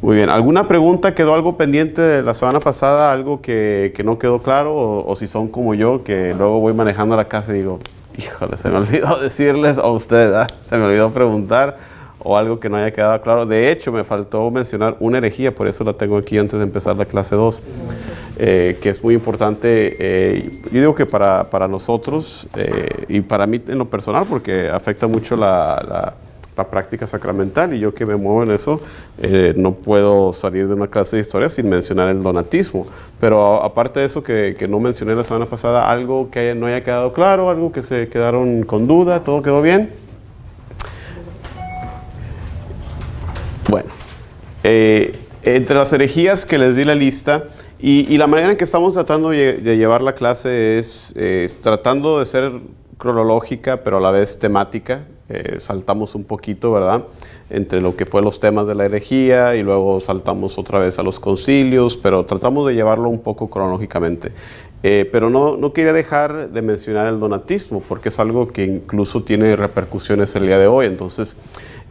Muy bien. ¿Alguna pregunta? ¿Quedó algo pendiente de la semana pasada? ¿Algo que no quedó claro? O si son como yo, que luego voy manejando a la casa y digo, híjole, se me olvidó decirles a usted, ¿verdad? Se me olvidó preguntar, o algo que no haya quedado claro. De hecho, me faltó mencionar una herejía, por eso la tengo aquí antes de empezar la clase 2, que es muy importante. Yo digo que para nosotros, y para mí en lo personal, porque afecta mucho la práctica sacramental, y yo que me muevo en eso, no puedo salir de una clase de historia sin mencionar el donatismo. Pero aparte de eso que no mencioné la semana pasada, algo que no haya quedado claro, algo que se quedaron con duda, ¿todo quedó bien? Bueno, entre las herejías que les di la lista, y la manera en que estamos tratando de llevar la clase es tratando de ser cronológica, pero a la vez temática. Saltamos un poquito, ¿verdad?, entre lo que fue los temas de la herejía, y luego saltamos otra vez a los concilios, pero tratamos de llevarlo un poco cronológicamente. Pero no quería dejar de mencionar el donatismo, porque es algo que incluso tiene repercusiones el día de hoy. Entonces,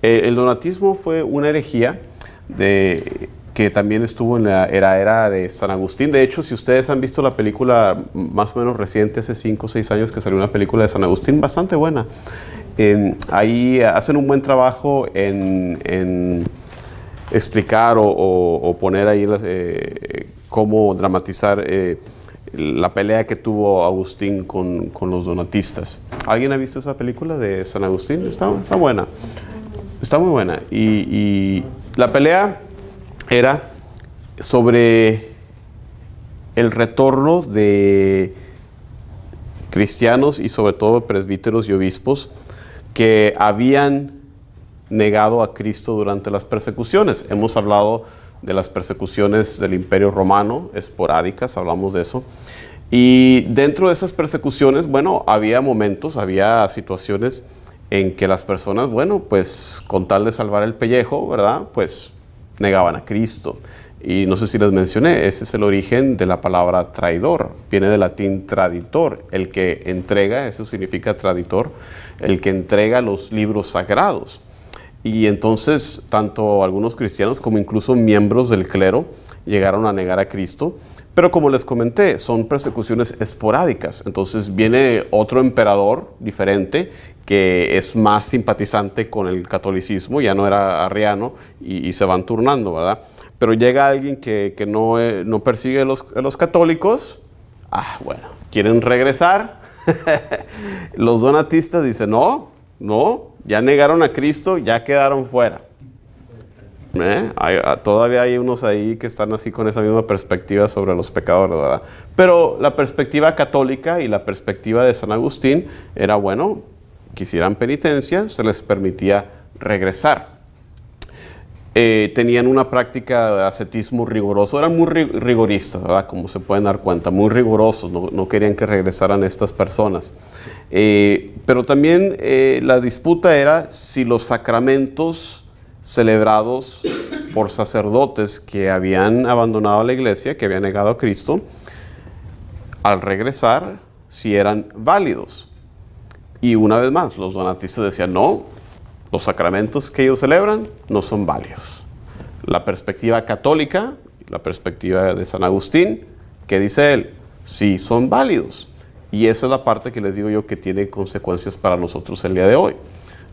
el donatismo fue una herejía que también estuvo en la era de San Agustín. De hecho, si ustedes han visto la película más o menos reciente, hace 5 o 6 años que salió una película de San Agustín, bastante buena. Ahí hacen un buen trabajo en explicar o poner ahí cómo dramatizar la pelea que tuvo Agustín con los donatistas. ¿Alguien ha visto esa película de San Agustín? Está buena. Está muy buena. Y la pelea era sobre el retorno de cristianos y sobre todo presbíteros y obispos que habían negado a Cristo durante las persecuciones. Hemos hablado de las persecuciones del Imperio Romano, esporádicas, hablamos de eso. Y dentro de esas persecuciones, bueno, había momentos, había situaciones en que las personas, bueno, pues con tal de salvar el pellejo, ¿verdad?, pues negaban a Cristo. Y no sé si les mencioné, ese es el origen de la palabra traidor. Viene del latín traditor, el que entrega, eso significa traditor, el que entrega los libros sagrados. Y entonces, tanto algunos cristianos como incluso miembros del clero llegaron a negar a Cristo. Pero como les comenté, son persecuciones esporádicas. Entonces viene otro emperador diferente que es más simpatizante con el catolicismo, ya no era arriano, y se van turnando, ¿verdad? Pero llega alguien que no persigue a los católicos. Bueno, quieren regresar. Los donatistas dicen, no, ya negaron a Cristo, ya quedaron fuera. Todavía hay unos ahí que están así con esa misma perspectiva sobre los pecadores, ¿verdad? Pero la perspectiva católica y la perspectiva de San Agustín era, bueno, quisieran penitencia, se les permitía regresar. Tenían una práctica de ascetismo riguroso, eran muy rigoristas, ¿verdad?, como se pueden dar cuenta, muy rigurosos, no querían que regresaran estas personas. Pero también la disputa era si los sacramentos celebrados por sacerdotes que habían abandonado la iglesia, que habían negado a Cristo, al regresar, si eran válidos. Y una vez más, los donatistas decían, no, los sacramentos que ellos celebran no son válidos. La perspectiva católica, la perspectiva de San Agustín, ¿qué dice él? Sí, son válidos. Y esa es la parte que les digo yo que tiene consecuencias para nosotros el día de hoy,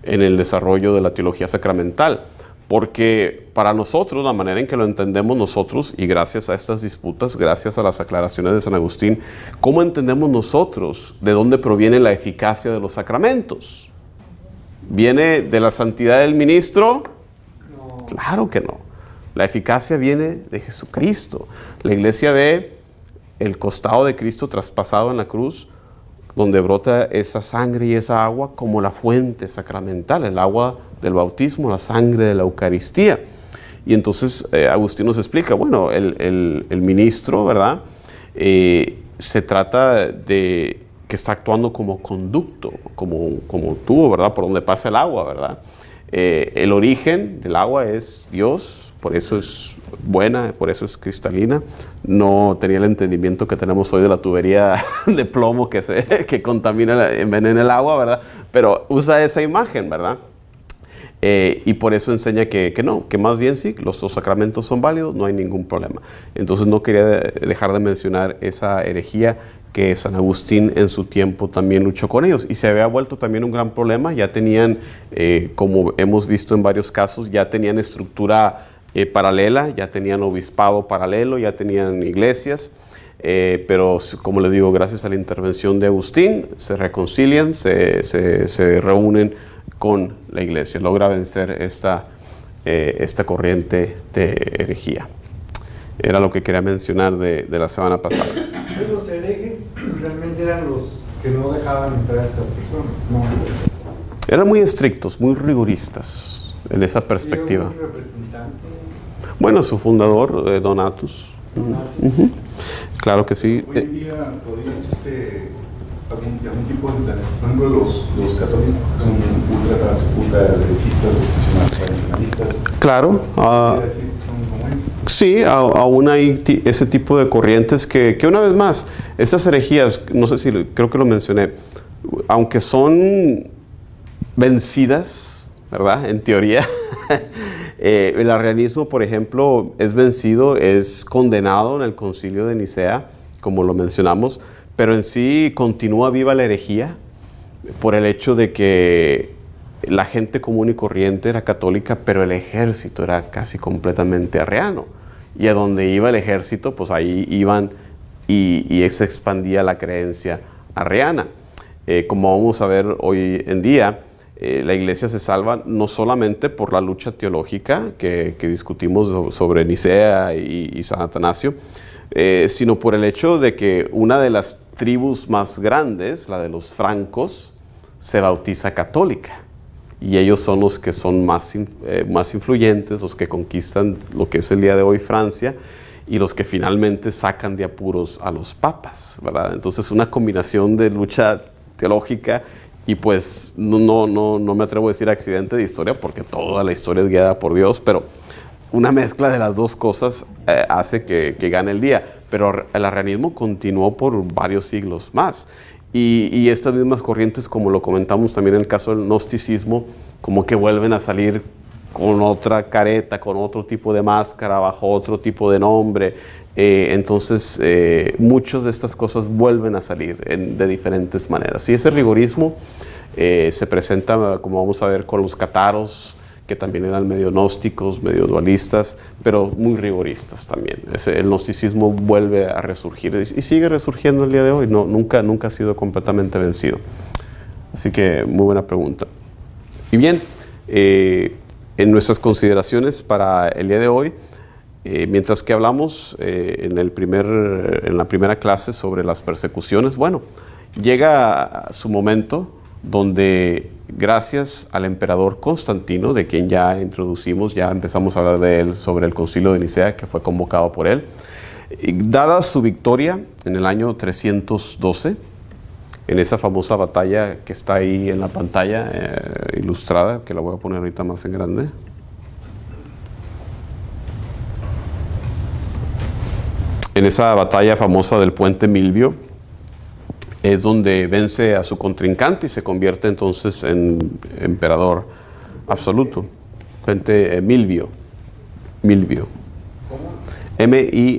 en el desarrollo de la teología sacramental. Porque para nosotros, la manera en que lo entendemos nosotros, y gracias a estas disputas, gracias a las aclaraciones de San Agustín, ¿cómo entendemos nosotros de dónde proviene la eficacia de los sacramentos? ¿Viene de la santidad del ministro? No. Claro que no. La eficacia viene de Jesucristo. La iglesia ve el costado de Cristo traspasado en la cruz, donde brota esa sangre y esa agua como la fuente sacramental, el agua del bautismo, la sangre de la Eucaristía. Y entonces Agustín nos explica, bueno, el ministro, ¿verdad?, se trata de que está actuando como conducto, como tubo, ¿verdad?, por donde pasa el agua, ¿verdad? El origen del agua es Dios, por eso es buena, por eso es cristalina. No tenía el entendimiento que tenemos hoy de la tubería de plomo que contamina, envenena el agua, ¿verdad? Pero usa esa imagen, ¿verdad? Y por eso enseña que no, que más bien sí, los sacramentos son válidos, no hay ningún problema. Entonces no quería dejar de mencionar esa herejía que San Agustín en su tiempo también luchó con ellos. Y se había vuelto también un gran problema, ya tenían, como hemos visto en varios casos, ya tenían estructura paralela, ya tenían obispado paralelo, ya tenían iglesias. Pero como les digo, gracias a la intervención de Agustín, se reconcilian, se reúnen con la iglesia, logra vencer esta corriente de herejía. Era lo que quería mencionar de la semana pasada. Los herejes realmente eran los que no dejaban entrar a estas personas, ¿no? Eran muy estrictos, muy rigoristas en esa perspectiva. ¿Un representante? Bueno, su fundador, Donatus. ¿Donatus? Claro que sí. Hoy en día podría existir algún tipo de, por ejemplo, los católicos que son ultra derechistas, tradicionalistas. Claro. Sí, aún hay ese tipo de corrientes que una vez más, estas herejías, no sé si creo que lo mencioné, aunque son vencidas, ¿verdad? En teoría, el arrianismo, por ejemplo, es vencido, es condenado en el Concilio de Nicea, como lo mencionamos, pero en sí continúa viva la herejía por el hecho de que la gente común y corriente era católica, pero el ejército era casi completamente arriano. Y a donde iba el ejército, pues ahí iban y se expandía la creencia arriana. Como vamos a ver hoy en día, la iglesia se salva no solamente por la lucha teológica que discutimos sobre Nicea y San Atanasio, sino por el hecho de que una de las tribus más grandes, la de los francos, se bautiza católica. Y ellos son los que son más influyentes, los que conquistan lo que es el día de hoy Francia y los que finalmente sacan de apuros a los papas, ¿verdad? Entonces una combinación de lucha teológica y pues no me atrevo a decir accidente de historia porque toda la historia es guiada por Dios, pero una mezcla de las dos cosas hace que gane el día. Pero el arrianismo continuó por varios siglos más. Y estas mismas corrientes, como lo comentamos también en el caso del gnosticismo, como que vuelven a salir con otra careta, con otro tipo de máscara, bajo otro tipo de nombre. Entonces, muchas de estas cosas vuelven a salir de diferentes maneras. Y ese rigorismo se presenta, como vamos a ver, con los cátaros, que también eran medio gnósticos, medio dualistas, pero muy rigoristas también. El gnosticismo vuelve a resurgir y sigue resurgiendo el día de hoy, nunca ha sido completamente vencido. Así que muy buena pregunta. Y bien, en nuestras consideraciones para el día de hoy, mientras que hablamos en la primera clase sobre las persecuciones, bueno, llega su momento donde gracias al emperador Constantino, de quien ya introducimos, ya empezamos a hablar de él sobre el Concilio de Nicea, que fue convocado por él, dada su victoria en el año 312, en esa famosa batalla que está ahí en la pantalla ilustrada, que la voy a poner ahorita más en grande. En esa batalla famosa del puente Milvio, es donde vence a su contrincante y se convierte entonces en emperador absoluto. Puente Milvio. Milvio. M-I-L-V-I-O.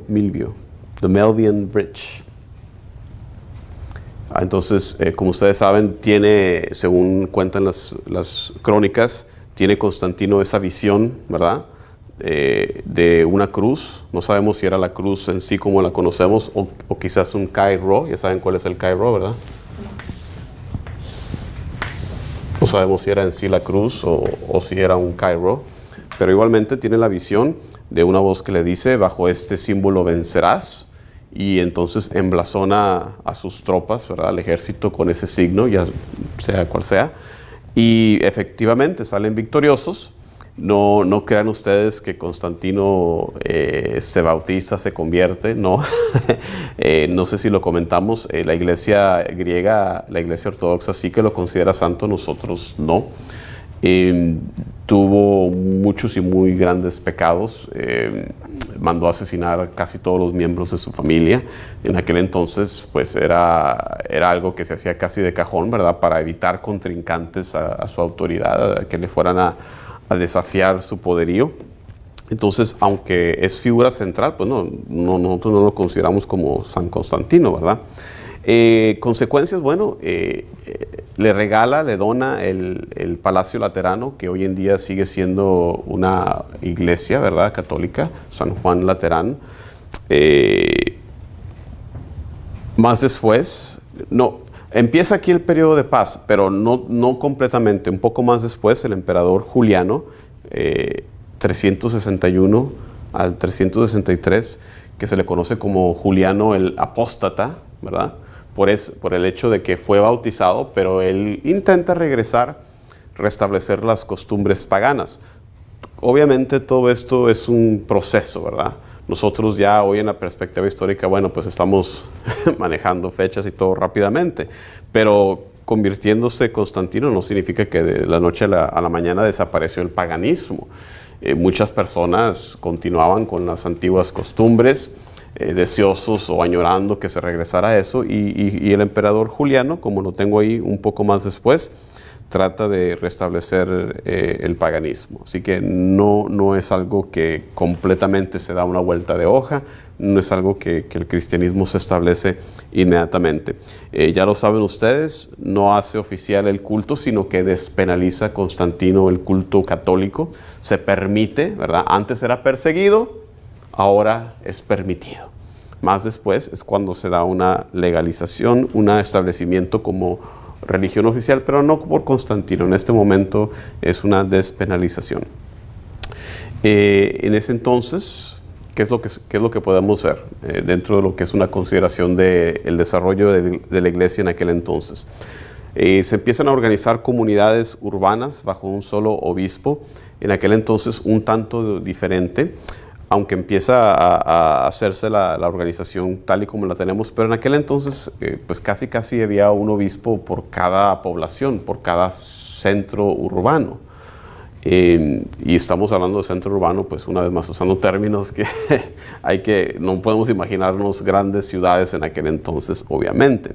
Milvio. The Milvian Bridge. Entonces, como ustedes saben, tiene, según cuentan las crónicas, tiene Constantino esa visión, ¿verdad?, de una cruz. No sabemos si era la cruz en sí como la conocemos o quizás un Cairo. Ya saben cuál es el Cairo, ¿verdad? No sabemos si era en sí la cruz o si era un Cairo, pero igualmente tiene la visión de una voz que le dice: bajo este símbolo vencerás, y entonces emblasona a sus tropas, ¿verdad?, al ejército con ese signo, ya sea cual sea, y efectivamente salen victoriosos. No crean ustedes que Constantino se bautiza, se convierte, no. No sé si lo comentamos, la iglesia griega, la iglesia ortodoxa sí que lo considera santo, nosotros no. Tuvo muchos y muy grandes pecados. mandó a asesinar casi todos los miembros de su familia. En aquel entonces, pues era algo que se hacía casi de cajón, ¿verdad? Para evitar contrincantes a su autoridad, a que le fueran a desafiar su poderío. Entonces, aunque es figura central, pues nosotros no lo consideramos como San Constantino, ¿verdad? Consecuencias, bueno, le dona el Palacio Laterano, que hoy en día sigue siendo una iglesia, ¿verdad?, católica, San Juan Laterán. Más después, empieza aquí el periodo de paz, pero no completamente. Un poco más después, el emperador Juliano, 361 al 363, que se le conoce como Juliano el Apóstata, ¿verdad? Por el hecho de que fue bautizado, pero él intenta restablecer las costumbres paganas. Obviamente todo esto es un proceso, ¿verdad? Nosotros ya hoy en la perspectiva histórica, bueno, pues estamos manejando fechas y todo rápidamente, pero convirtiéndose Constantino no significa que de la noche a la mañana desapareció el paganismo. Muchas personas continuaban con las antiguas costumbres, deseosos o añorando que se regresara a eso, y el emperador Juliano, como lo tengo ahí un poco más después, trata de restablecer el paganismo. Así que no es algo que completamente se da una vuelta de hoja, no es algo que el cristianismo se establece inmediatamente. Ya lo saben ustedes, no hace oficial el culto, sino que despenaliza Constantino el culto católico. Se permite, ¿verdad? Antes era perseguido, ahora es permitido. Más después es cuando se da una legalización, un establecimiento como religión oficial, pero no por Constantino. En este momento es una despenalización. En ese entonces, ¿qué es lo que podemos ver dentro de lo que es una consideración del desarrollo de la iglesia en aquel entonces? Se empiezan a organizar comunidades urbanas bajo un solo obispo, en aquel entonces un tanto diferente, aunque empieza a hacerse la organización tal y como la tenemos, pero en aquel entonces pues casi había un obispo por cada población, por cada centro urbano. Y estamos hablando de centro urbano, pues una vez más usando términos que no podemos imaginarnos grandes ciudades en aquel entonces, obviamente.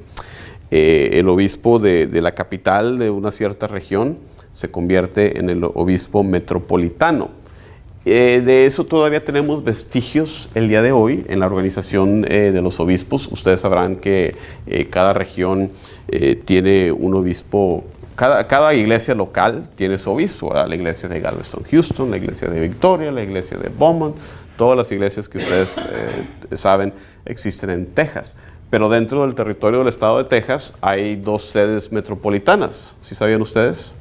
El obispo de la capital de una cierta región se convierte en el obispo metropolitano. De eso todavía tenemos vestigios el día de hoy en la organización de los obispos. Ustedes sabrán que cada región tiene un obispo, cada iglesia local tiene su obispo, ¿verdad? La iglesia de Galveston, Houston, la iglesia de Victoria, la iglesia de Beaumont, todas las iglesias que ustedes saben existen en Texas. Pero dentro del territorio del estado de Texas hay 2 sedes metropolitanas. ¿Sí sabían ustedes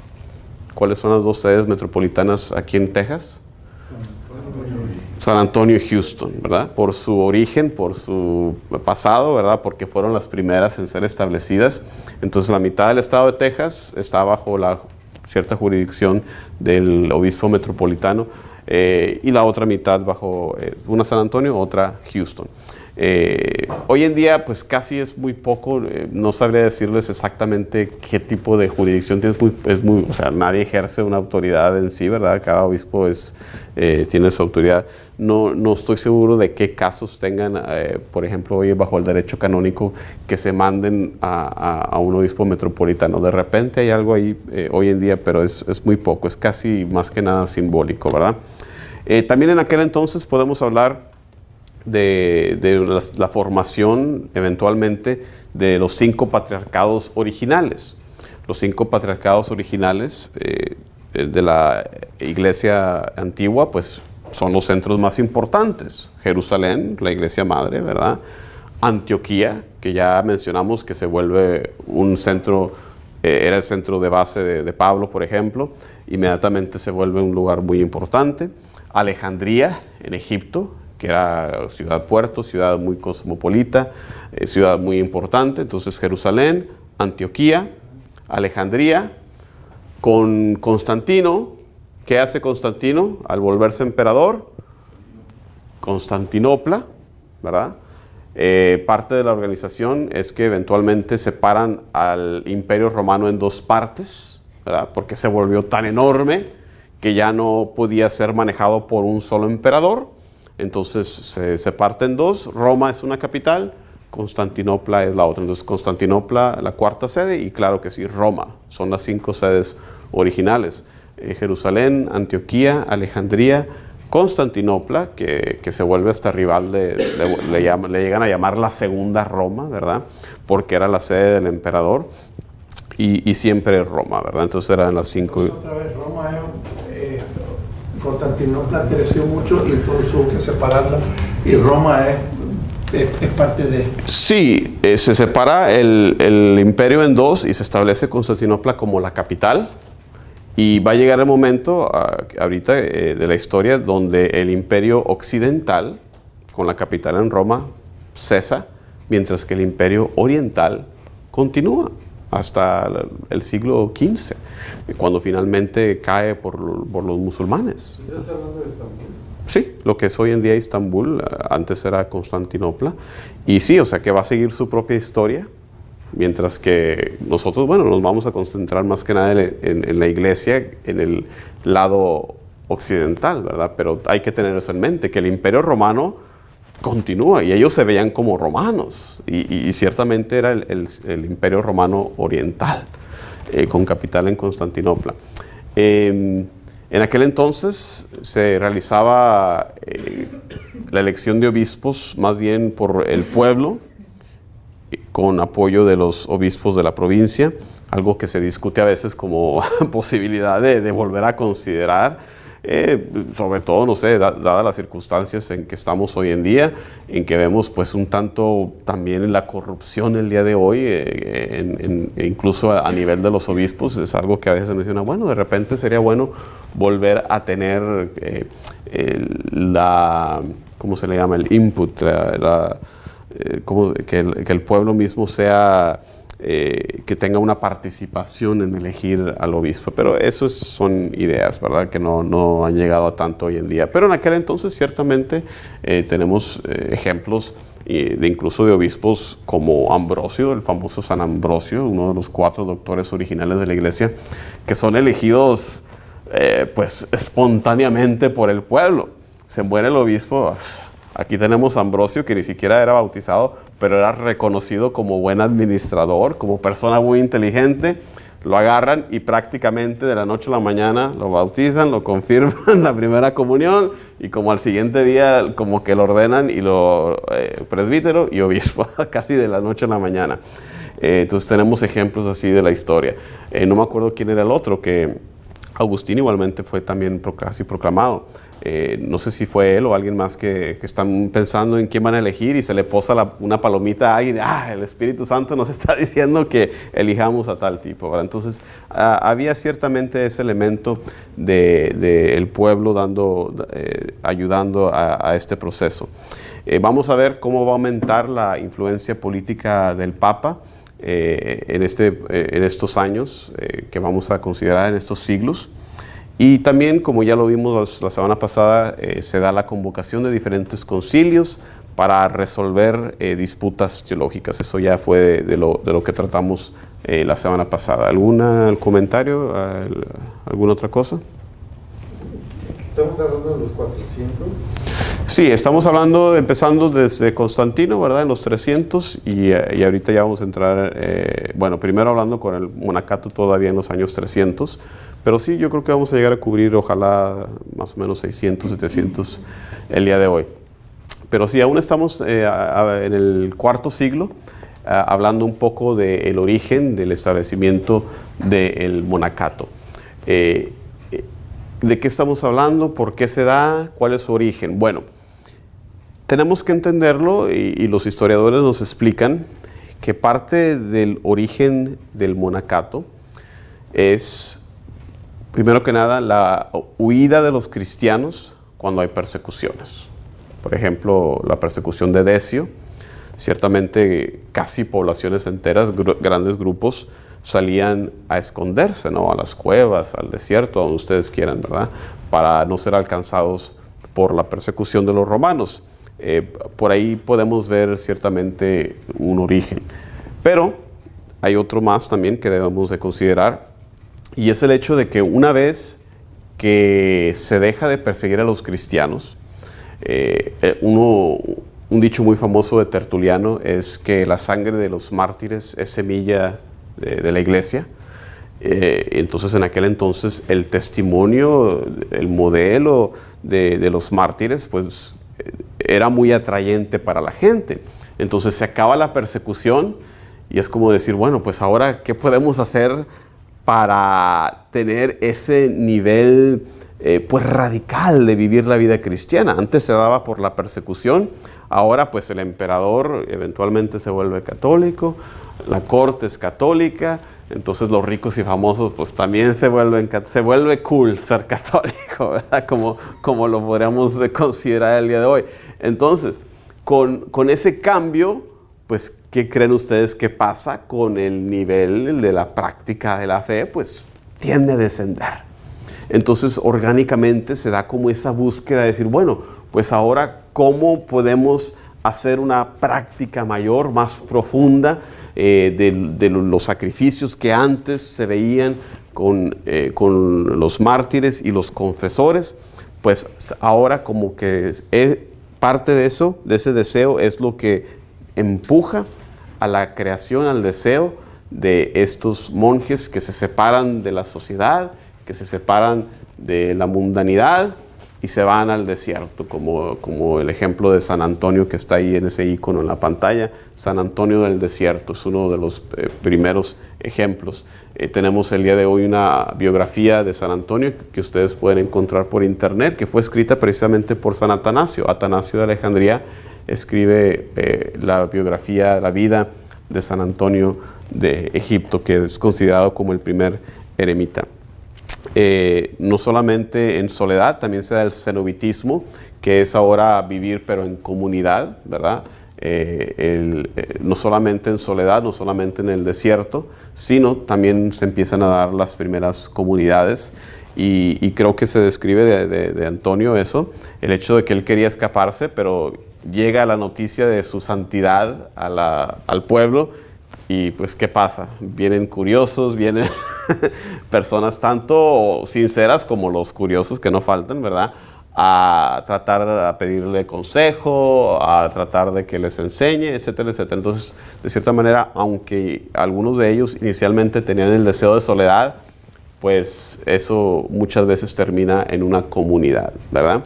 cuáles son las 2 sedes metropolitanas aquí en Texas? San Antonio y Houston, ¿verdad? Por su origen, por su pasado, ¿verdad? Porque fueron las primeras en ser establecidas. Entonces la mitad del estado de Texas está bajo la cierta jurisdicción del obispo metropolitano y la otra mitad bajo una San Antonio, otra Houston. Hoy en día pues casi es muy poco, no sabría decirles exactamente qué tipo de jurisdicción tiene, o sea, nadie ejerce una autoridad en sí, ¿verdad? Cada obispo tiene su autoridad. No estoy seguro de qué casos tengan, por ejemplo, hoy bajo el derecho canónico que se manden a un obispo metropolitano. De repente hay algo ahí hoy en día, pero es muy poco, es casi más que nada simbólico, ¿verdad? También en aquel entonces podemos hablar de la formación eventualmente de los 5 patriarcados originales. Los 5 patriarcados originales de la iglesia antigua pues son los centros más importantes. Jerusalén, la iglesia madre, ¿verdad? Antioquía, que ya mencionamos que se vuelve un centro, era el centro de base de Pablo, por ejemplo, inmediatamente se vuelve un lugar muy importante. Alejandría, en Egipto, que era ciudad-puerto, ciudad muy cosmopolita, ciudad muy importante. Entonces Jerusalén, Antioquía, Alejandría, con Constantino. ¿Qué hace Constantino al volverse emperador? Constantinopla, ¿verdad? Parte de la organización es que eventualmente separan al Imperio Romano en 2 partes, ¿verdad? Porque se volvió tan enorme que ya no podía ser manejado por un solo emperador. Entonces se parte en dos. Roma es una capital, Constantinopla es la otra. Entonces Constantinopla, la cuarta sede, y claro que sí, Roma. Son las 5 sedes originales. Jerusalén, Antioquía, Alejandría, Constantinopla, que se vuelve hasta rival le llegan a llamar la segunda Roma, ¿verdad? Porque era la sede del emperador, y siempre Roma, ¿verdad? Entonces eran las 5. Otra vez, Roma Constantinopla creció mucho y entonces hubo que separarla, y Roma es parte de... Sí, se separa el imperio en dos y se establece Constantinopla como la capital. Y va a llegar el momento, ahorita, de la historia donde el imperio occidental, con la capital en Roma, cesa, mientras que el imperio oriental continúa hasta el siglo XV, cuando finalmente cae por los musulmanes. ¿Estás hablando de Estambul? Sí, lo que es hoy en día Estambul, antes era Constantinopla. Y sí, o sea que va a seguir su propia historia. Mientras que nosotros, bueno, nos vamos a concentrar más que nada en la iglesia, en el lado occidental, ¿verdad? Pero hay que tener eso en mente, que el imperio romano continúa y ellos se veían como romanos. Y ciertamente era el imperio romano oriental, con capital en Constantinopla. En aquel entonces se realizaba la elección de obispos más bien por el pueblo, con apoyo de los obispos de la provincia, algo que se discute a veces como posibilidad de volver a considerar, sobre todo, no sé, dadas las circunstancias en que estamos hoy en día, en que vemos pues un tanto también la corrupción el día de hoy, incluso a nivel de los obispos, es algo que a veces se menciona, bueno, de repente sería bueno volver a tener ¿cómo se le llama? El input, que el pueblo mismo sea, que tenga una participación en elegir al obispo. Pero eso son ideas, ¿verdad? Que no han llegado a tanto hoy en día. Pero en aquel entonces ciertamente tenemos ejemplos incluso de obispos como Ambrosio, el famoso San Ambrosio, uno de los 4 doctores originales de la iglesia, que son elegidos pues espontáneamente por el pueblo. Se muere el obispo. Aquí tenemos a Ambrosio, que ni siquiera era bautizado, pero era reconocido como buen administrador, como persona muy inteligente. Lo agarran y prácticamente de la noche a la mañana lo bautizan, lo confirman la primera comunión, y como al siguiente día como que lo ordenan y lo presbítero y obispo, casi de la noche a la mañana. Entonces tenemos ejemplos así de la historia. No me acuerdo quién era el otro, que Agustín igualmente fue también casi proclamado. No sé si fue él o alguien más que están pensando en quién van a elegir y se le posa una palomita a alguien. El Espíritu Santo nos está diciendo que elijamos a tal tipo, ¿verdad? Entonces había ciertamente ese elemento del pueblo ayudando a este proceso. Vamos a ver cómo va a aumentar la influencia política del Papa en estos años que vamos a considerar, en estos siglos. Y también, como ya lo vimos la semana pasada, se da la convocación de diferentes concilios para resolver disputas teológicas. Eso ya fue de lo que tratamos la semana pasada. ¿Algún comentario? ¿Alguna otra cosa? Estamos hablando de los 400. Sí, estamos empezando desde Constantino, ¿verdad? En los 300, y ahorita ya vamos a entrar, primero hablando con el monacato todavía en los años 300, pero sí, yo creo que vamos a llegar a cubrir, ojalá, más o menos 600, 700 el día de hoy. Pero sí, aún estamos en el cuarto siglo, hablando un poco del origen del establecimiento del monacato. ¿De qué estamos hablando? ¿Por qué se da? ¿Cuál es su origen? Bueno, tenemos que entenderlo, y los historiadores nos explican que parte del origen del monacato es, primero que nada, la huida de los cristianos cuando hay persecuciones. Por ejemplo, la persecución de Decio, ciertamente casi poblaciones enteras, grandes grupos, salían a esconderse, ¿no? A las cuevas, al desierto, a donde ustedes quieran, ¿verdad? Para no ser alcanzados por la persecución de los romanos. Por ahí podemos ver ciertamente un origen. Pero hay otro más también que debemos de considerar, y es el hecho de que una vez que se deja de perseguir a los cristianos, Un dicho muy famoso de Tertuliano es que la sangre de los mártires es semilla de la iglesia. Entonces, en aquel entonces, el testimonio, el modelo de los mártires, pues era muy atrayente para la gente. Entonces se acaba la persecución y es como decir, bueno, pues ahora, ¿qué podemos hacer para tener ese nivel pues radical de vivir la vida cristiana? Antes se daba por la persecución, ahora pues el emperador eventualmente se vuelve católico, la corte es católica, entonces los ricos y famosos pues también se vuelve cool ser católico, ¿verdad? Como lo podríamos considerar el día de hoy. Entonces, con ese cambio, pues, ¿qué creen ustedes que pasa con el nivel de la práctica de la fe? Pues tiende a descender. Entonces, orgánicamente se da como esa búsqueda de decir, bueno, pues ahora, ¿cómo podemos hacer una práctica mayor, más profunda de los sacrificios que antes se veían con los mártires y los confesores? Pues ahora como que parte de eso, de ese deseo, es lo que empuja a la creación, al deseo de estos monjes que se separan de la sociedad, que se separan de la mundanidad y se van al desierto, como el ejemplo de San Antonio que está ahí en ese icono en la pantalla. San Antonio del Desierto es uno de los primeros ejemplos. Tenemos el día de hoy una biografía de San Antonio que ustedes pueden encontrar por internet, que fue escrita precisamente por San Atanasio. Atanasio de Alejandría escribe la biografía, la vida de San Antonio de Egipto, que es considerado como el primer eremita. No solamente en soledad, también se da el cenobitismo, que es ahora vivir pero en comunidad, ¿verdad? No solamente en soledad, no solamente en el desierto, sino también se empiezan a dar las primeras comunidades y creo que se describe de Antonio eso, el hecho de que él quería escaparse, pero llega la noticia de su santidad al pueblo y pues ¿qué pasa? Vienen curiosos, vienen personas tanto sinceras como los curiosos que no faltan, ¿verdad? A tratar, a pedirle consejo, a tratar de que les enseñe, etcétera, etcétera. Entonces, de cierta manera, aunque algunos de ellos inicialmente tenían el deseo de soledad, pues eso muchas veces termina en una comunidad, ¿verdad?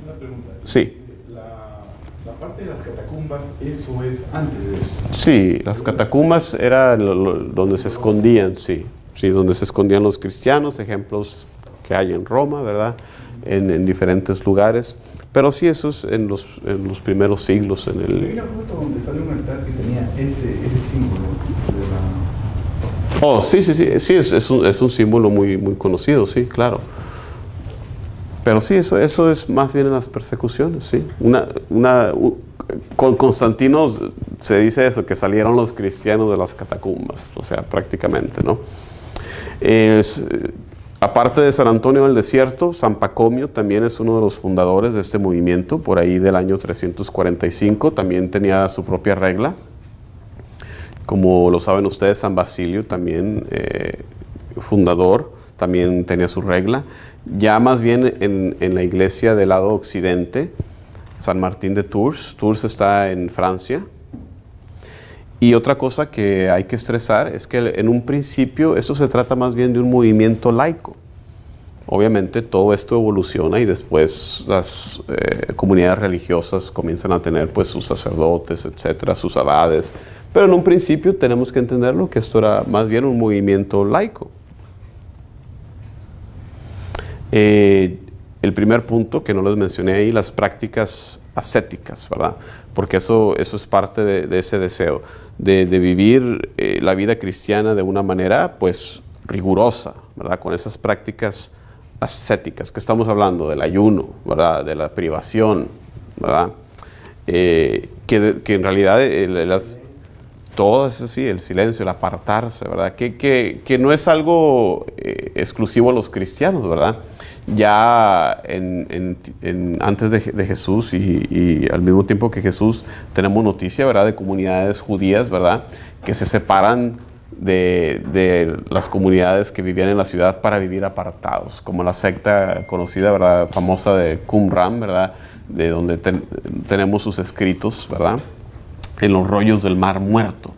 Una pregunta. Sí. La parte de las catacumbas, ¿eso es antes de eso? Sí, las catacumbas era donde se escondían, sí, donde se escondían los cristianos, ejemplos que hay en Roma, ¿verdad? En diferentes lugares, pero sí, eso es en los primeros siglos. Hay una foto donde sale un altar que tenía ese símbolo de la... Oh, sí, es un símbolo muy, muy conocido, sí, claro. Pero sí, eso es más bien en las persecuciones, sí. Con Constantino se dice eso, que salieron los cristianos de las catacumbas, o sea, prácticamente, ¿no? Aparte de San Antonio del Desierto, San Pacomio también es uno de los fundadores de este movimiento, por ahí del año 345, también tenía su propia regla. Como lo saben ustedes, San Basilio también, fundador, también tenía su regla. Ya más bien en la iglesia del lado occidente, San Martín de Tours. Tours está en Francia. Y otra cosa que hay que estresar es que en un principio eso se trata más bien de un movimiento laico. Obviamente todo esto evoluciona y después las comunidades religiosas comienzan a tener pues sus sacerdotes, etcétera, sus abades. Pero en un principio tenemos que entenderlo que esto era más bien un movimiento laico. El primer punto que no les mencioné ahí, las prácticas ascéticas, ¿verdad? Porque eso es parte de ese deseo, de vivir la vida cristiana de una manera, pues, rigurosa, ¿verdad? Con esas prácticas ascéticas, que estamos hablando del ayuno, ¿verdad? De la privación, ¿verdad? Que en realidad todo eso sí, el silencio, el apartarse, ¿verdad? Que no es algo exclusivo a los cristianos, ¿verdad? Ya antes de Jesús y al mismo tiempo que Jesús, tenemos noticia, ¿verdad? De comunidades judías, ¿verdad? Que se separan de las comunidades que vivían en la ciudad para vivir apartados, como la secta conocida, ¿verdad? Famosa de Qumran, ¿verdad? de donde tenemos sus escritos, ¿verdad? En los rollos del Mar Muerto.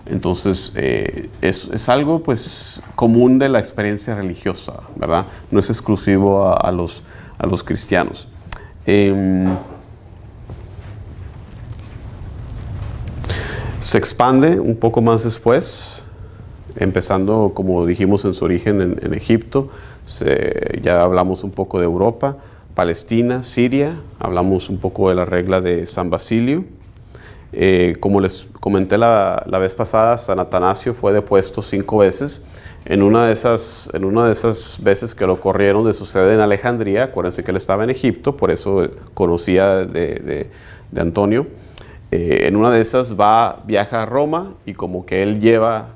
Entonces, es algo pues común de la experiencia religiosa, ¿verdad? No es exclusivo a los cristianos. Se expande un poco más después, empezando, como dijimos, en su origen en Egipto. Ya hablamos un poco de Europa, Palestina, Siria, hablamos un poco de la regla de San Basilio. Como les comenté la vez pasada, San Atanasio fue depuesto 5 veces. En una de esas veces que lo corrieron de su sede en Alejandría, acuérdense que él estaba en Egipto, por eso conocía de Antonio. En una de esas viaja a Roma y como que él lleva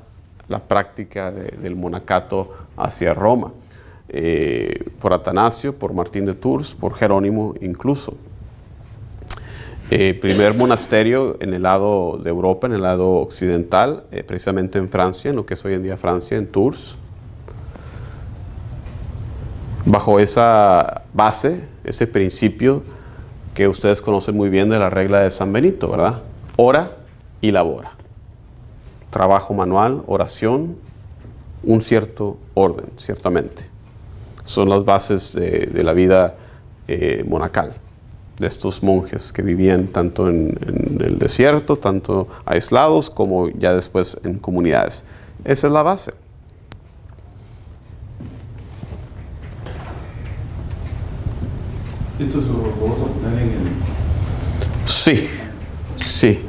la práctica del monacato hacia Roma. Por Atanasio, por Martín de Tours, por Jerónimo incluso. Primer monasterio en el lado de Europa, en el lado occidental, precisamente en Francia, en lo que es hoy en día Francia, en Tours. Bajo esa base, ese principio que ustedes conocen muy bien de la regla de San Benito, ¿verdad? Ora y labora. Trabajo manual, oración, un cierto orden, ciertamente. Son las bases de la vida monacal, de estos monjes que vivían tanto en el desierto, tanto aislados, como ya después en comunidades. Esa es la base. ¿Esto lo vamos a poner en el...? Sí, sí.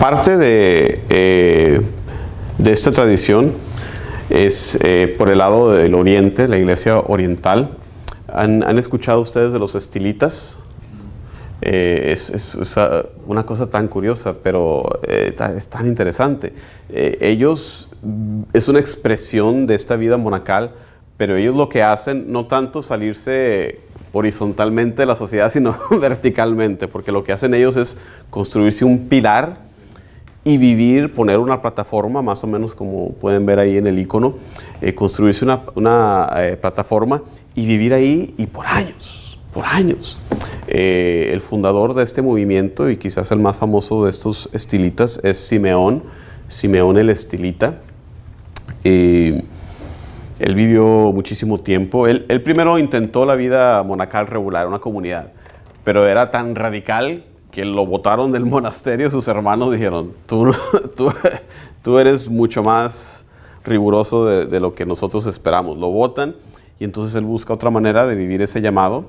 Parte de esta tradición es por el lado del oriente, la iglesia oriental. ¿Han escuchado ustedes de los estilitas? Es una cosa tan curiosa, pero es tan interesante. Ellos, es una expresión de esta vida monacal, pero ellos lo que hacen, no tanto salirse horizontalmente de la sociedad, sino verticalmente, porque lo que hacen ellos es construirse un pilar y vivir, poner una plataforma, más o menos como pueden ver ahí en el icono, construirse una plataforma y vivir ahí y por años, por años. El fundador de este movimiento y quizás el más famoso de estos estilitas es Simeón el Estilita. Él vivió muchísimo tiempo. Él primero intentó la vida monacal regular, una comunidad, pero era tan radical que lo botaron del monasterio. Sus hermanos dijeron, tú eres mucho más riguroso de lo que nosotros esperamos. Lo botan y entonces él busca otra manera de vivir ese llamado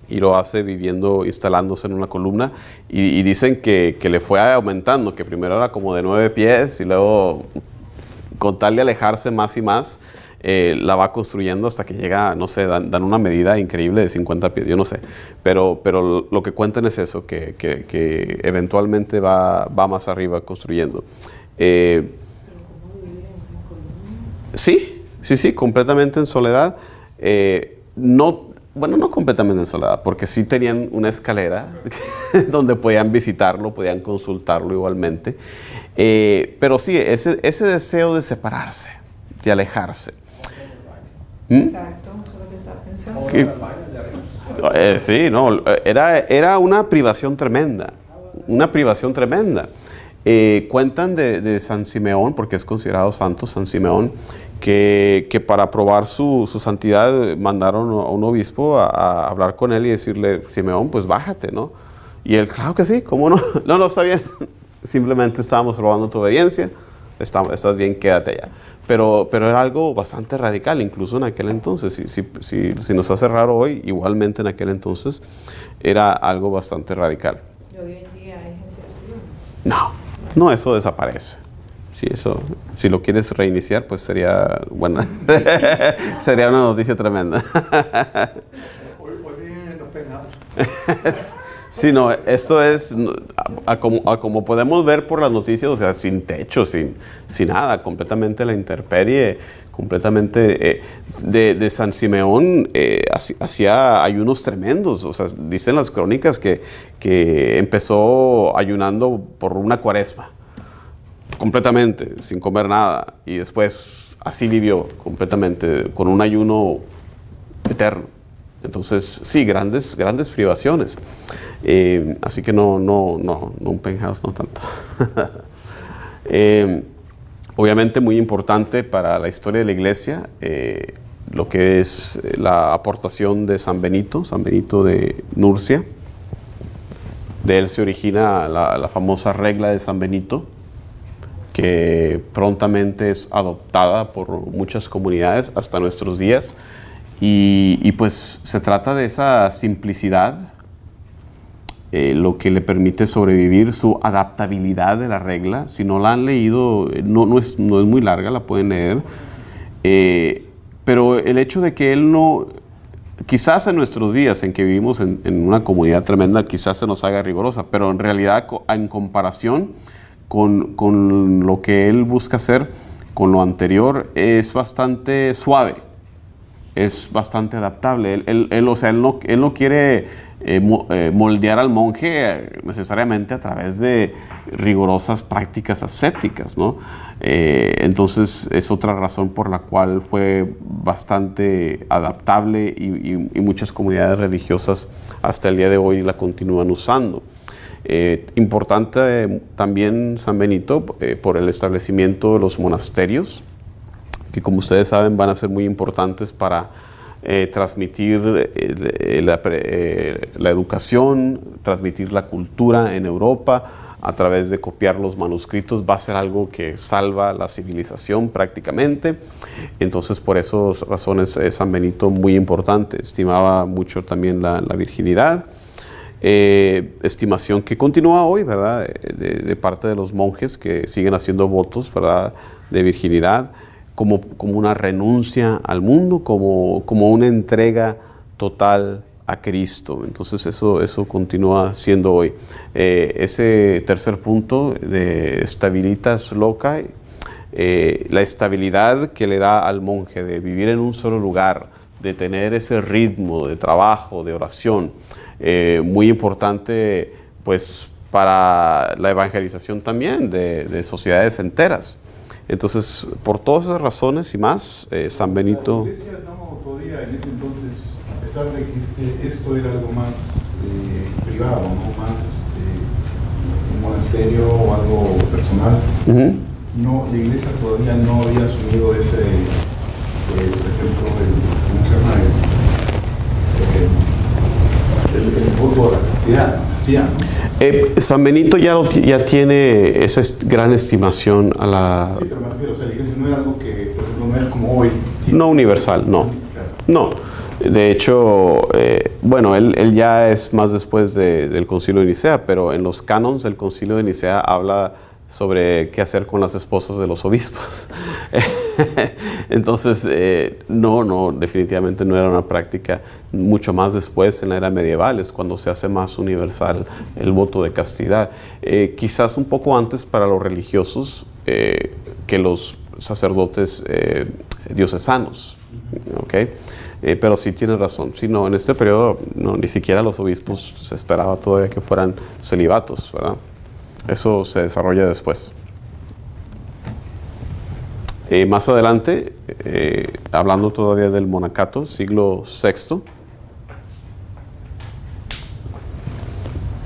y lo hace instalándose en una columna y dicen que le fue aumentando, que primero era como de 9 pies y luego con tal de alejarse más y más, la va construyendo hasta que llega, no sé, dan una medida increíble de 50 pies, yo no sé, pero lo que cuentan es eso, que eventualmente va más arriba construyendo. Sí, completamente en soledad. No completamente en soledad, porque sí tenían una escalera donde podían visitarlo, podían consultarlo igualmente. Pero sí, ese deseo de separarse, de alejarse. Exacto, eso es lo que estaba pensando. Sí, no, era una privación tremenda, cuentan de San Simeón, porque es considerado santo San Simeón, que para probar su santidad mandaron a un obispo a hablar con él y decirle, Simeón, pues bájate, ¿no? Y él, claro que sí, ¿cómo no? No, está bien, simplemente estábamos probando tu obediencia, estás bien, quédate allá. Pero era algo bastante radical, incluso en aquel entonces. Si nos hace raro hoy, igualmente en aquel entonces era algo bastante radical. Y hoy en día hay gente así. No, eso desaparece. Sí, si lo quieres reiniciar, pues sería buena. Sería una noticia tremenda. Hoy vienen los penados. Sí, no, esto es, como podemos ver por las noticias, o sea, sin techo, sin nada, completamente la intemperie, completamente de San Simeón hacía ayunos tremendos. O sea, dicen las crónicas que empezó ayunando por una cuaresma, completamente, sin comer nada, y después así vivió completamente, con un ayuno eterno. Entonces, sí, grandes privaciones. Así que no un penthouse, no tanto. Obviamente muy importante para la historia de la iglesia, lo que es la aportación de San Benito de Nurcia. De él se origina la famosa regla de San Benito, que prontamente es adoptada por muchas comunidades hasta nuestros días. Y pues se trata de esa simplicidad, lo que le permite sobrevivir, su adaptabilidad de la regla. Si no la han leído, no es muy larga, la pueden leer. Pero el hecho de que él no, quizás en nuestros días en que vivimos en una comunidad tremenda, quizás se nos haga rigurosa, pero en realidad en comparación con lo que él busca hacer, con lo anterior, es bastante suave. Es bastante adaptable. Él no quiere moldear al monje necesariamente a través de rigurosas prácticas ascéticas, ¿no? Entonces es otra razón por la cual fue bastante adaptable y muchas comunidades religiosas hasta el día de hoy la continúan usando. Importante también San Benito por el establecimiento de los monasterios, que como ustedes saben van a ser muy importantes para transmitir la educación, transmitir la cultura en Europa a través de copiar los manuscritos. Va a ser algo que salva la civilización prácticamente. Entonces por esas razones San Benito muy importante. Estimaba mucho también la virginidad. Estimación que continúa hoy, ¿verdad? De parte de los monjes que siguen haciendo votos, ¿verdad?, de virginidad, como una renuncia al mundo, como una entrega total a Cristo. Entonces eso continúa siendo hoy. Ese tercer punto de stabilitas locae, la estabilidad que le da al monje de vivir en un solo lugar, de tener ese ritmo de trabajo, de oración, muy importante pues para la evangelización también de sociedades enteras. Entonces, por todas esas razones y más, San Benito... La iglesia no podía en ese entonces, a pesar de que esto era algo más privado, ¿no? Más un monasterio o algo personal, no, la iglesia todavía no había asumido ese, por ejemplo, ¿cómo se llama? El voto a la castidad, ¿no? San Benito ya tiene esa gran estimación a la... Sí, pero me refiero, o sea, la iglesia no era algo que, por ejemplo, no es como hoy. No universal, no. Claro. No. De hecho, bueno, él ya es más después del Concilio de Nicea, pero en los cánones del Concilio de Nicea habla sobre qué hacer con las esposas de los obispos. Entonces, no, definitivamente no era una práctica. Mucho más después, en la era medieval, es cuando se hace más universal el voto de castidad. Quizás un poco antes para los religiosos que los sacerdotes diocesanos, ¿ok? Pero sí tiene razón. Sí, no, en este periodo ni siquiera los obispos se esperaba todavía que fueran celibatos, ¿verdad? Eso se desarrolla después. Más adelante, hablando todavía del monacato, siglo VI,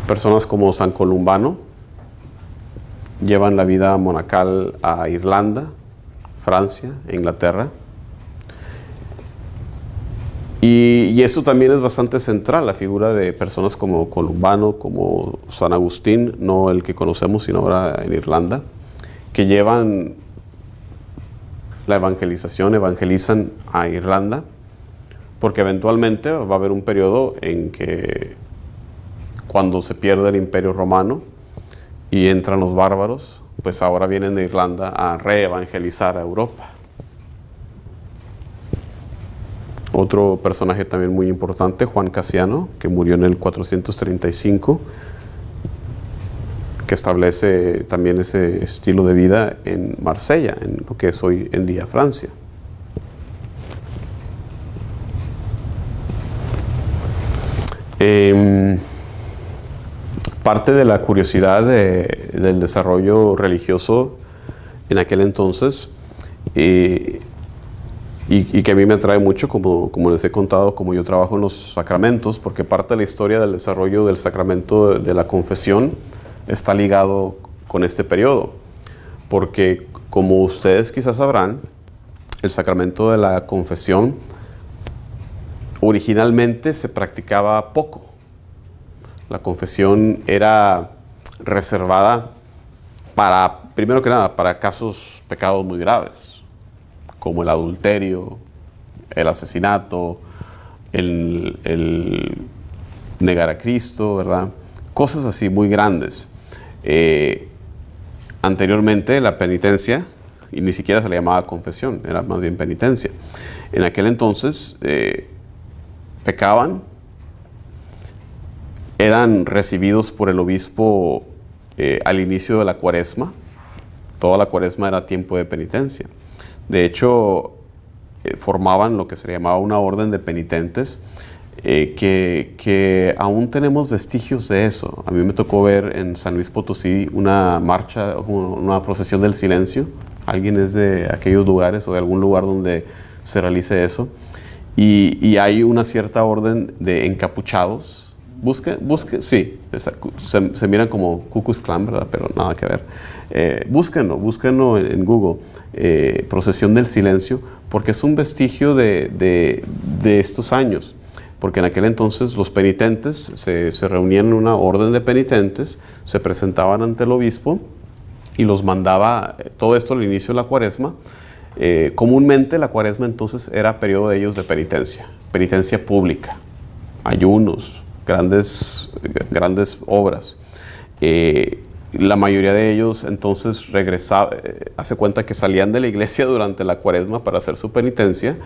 personas como San Columbano llevan la vida monacal a Irlanda, Francia e Inglaterra. Y eso también es bastante central, la figura de personas como Columbano, como San Agustín, no el que conocemos, sino ahora en Irlanda, que llevan la evangelización, evangelizan a Irlanda, porque eventualmente va a haber un periodo en que cuando se pierde el Imperio Romano y entran los bárbaros, pues ahora vienen de Irlanda a reevangelizar a Europa. Otro personaje también muy importante, Juan Casiano, que murió en el 435, que establece también ese estilo de vida en Marsella, en lo que es hoy en día Francia. Parte de la curiosidad del desarrollo religioso en aquel entonces y que a mí me atrae mucho, como les he contado, como yo trabajo en los sacramentos, porque parte de la historia del desarrollo del sacramento de la confesión está ligado con este periodo. Porque, como ustedes quizás sabrán, el sacramento de la confesión originalmente se practicaba poco. La confesión era reservada para, primero que nada, para pecados muy graves, como el adulterio, el asesinato, el negar a Cristo, ¿verdad? Cosas así muy grandes. Anteriormente la penitencia, y ni siquiera se le llamaba confesión, era más bien penitencia. En aquel entonces pecaban, eran recibidos por el obispo al inicio de la cuaresma. Toda la cuaresma era tiempo de penitencia. De hecho, formaban lo que se llamaba una orden de penitentes, que aún tenemos vestigios de eso. A mí me tocó ver en San Luis Potosí una marcha, una procesión del silencio. Alguien es de aquellos lugares o de algún lugar donde se realice eso. Y hay una cierta orden de encapuchados. Busque, sí, se miran como Ku Klux Klan, ¿verdad? Pero nada que ver. Búsquenlo en Google, procesión del silencio, porque es un vestigio de estos años. Porque en aquel entonces los penitentes se reunían en una orden de penitentes, se presentaban ante el obispo y los mandaba, todo esto al inicio de la cuaresma. Comúnmente la cuaresma entonces era periodo de ellos de penitencia pública, ayunos, grandes obras. La mayoría de ellos entonces regresaba, hace cuenta que salían de la iglesia durante la cuaresma para hacer su penitencia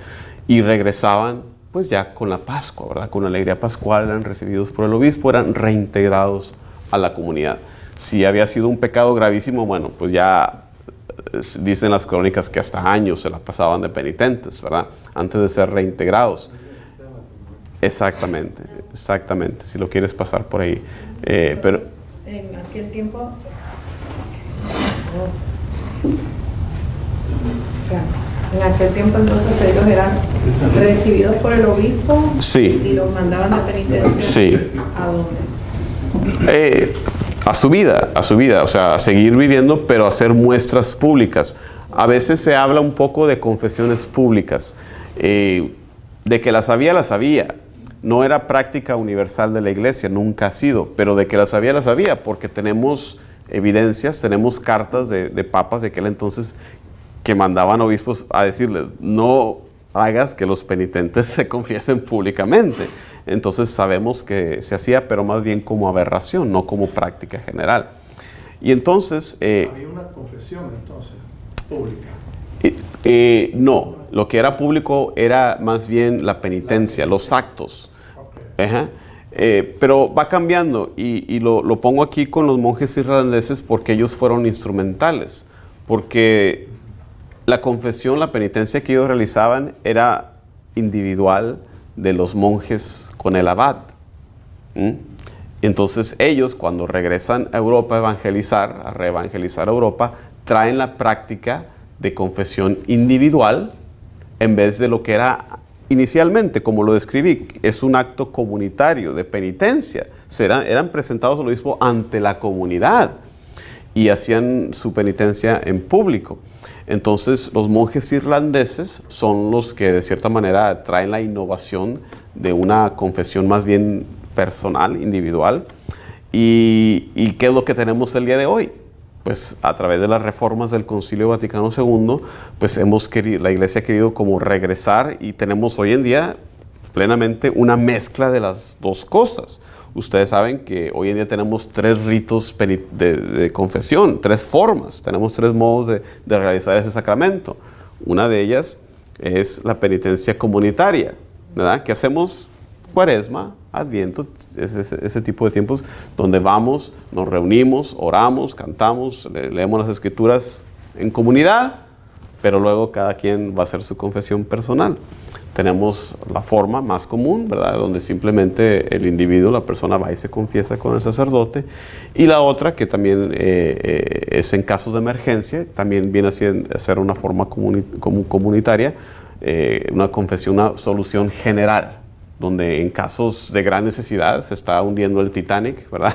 y regresaban pues ya con la Pascua, ¿verdad? Con la alegría pascual, eran recibidos por el obispo, eran reintegrados a la comunidad. Si había sido un pecado gravísimo, bueno, pues ya dicen las crónicas que hasta años se la pasaban de penitentes, ¿verdad? Antes de ser reintegrados. Exactamente, si lo quieres pasar por ahí. Pero en aquel tiempo, entonces ellos eran recibidos por el obispo. Sí. Y los mandaban de penitencia. Sí. ¿A dónde? A su vida, o sea, a seguir viviendo, pero a hacer muestras públicas. A veces se habla un poco de confesiones públicas, de que las había. No era práctica universal de la iglesia, nunca ha sido, pero de que las había, porque tenemos evidencias, tenemos cartas de papas de aquel entonces que mandaban obispos a decirles, no hagas que los penitentes se confiesen públicamente. Entonces sabemos que se hacía, pero más bien como aberración, no como práctica general. Y entonces... ¿Había una confesión entonces pública? No, lo que era público era más bien la penitencia, los actos. Okay. Pero va cambiando y lo pongo aquí con los monjes irlandeses porque ellos fueron instrumentales. Porque la confesión, la penitencia que ellos realizaban era individual de los monjes con el abad. Entonces ellos, cuando regresan a Europa a reevangelizar a Europa, traen la práctica de confesión individual en vez de lo que era inicialmente, como lo describí. Es un acto comunitario de penitencia. Eran presentados al obispo ante la comunidad y hacían su penitencia en público. Entonces los monjes irlandeses son los que de cierta manera traen la innovación de una confesión más bien personal, individual. ¿Y qué es lo que tenemos el día de hoy? Pues a través de las reformas del Concilio Vaticano II, pues la Iglesia ha querido como regresar y tenemos hoy en día plenamente una mezcla de las dos cosas. Ustedes saben que hoy en día tenemos 3 ritos de confesión, 3 formas, tenemos 3 modos de realizar ese sacramento. Una de ellas es la penitencia comunitaria, ¿verdad? Que hacemos Cuaresma, Adviento, ese tipo de tiempos donde vamos, nos reunimos, oramos, cantamos, leemos las Escrituras en comunidad, pero luego cada quien va a hacer su confesión personal. Tenemos la forma más común, ¿verdad? Donde simplemente el individuo, la persona va y se confiesa con el sacerdote. Y la otra, que también es en casos de emergencia, también viene a ser una forma comunitaria, una confesión, una solución general, donde en casos de gran necesidad se está hundiendo el Titanic, ¿verdad?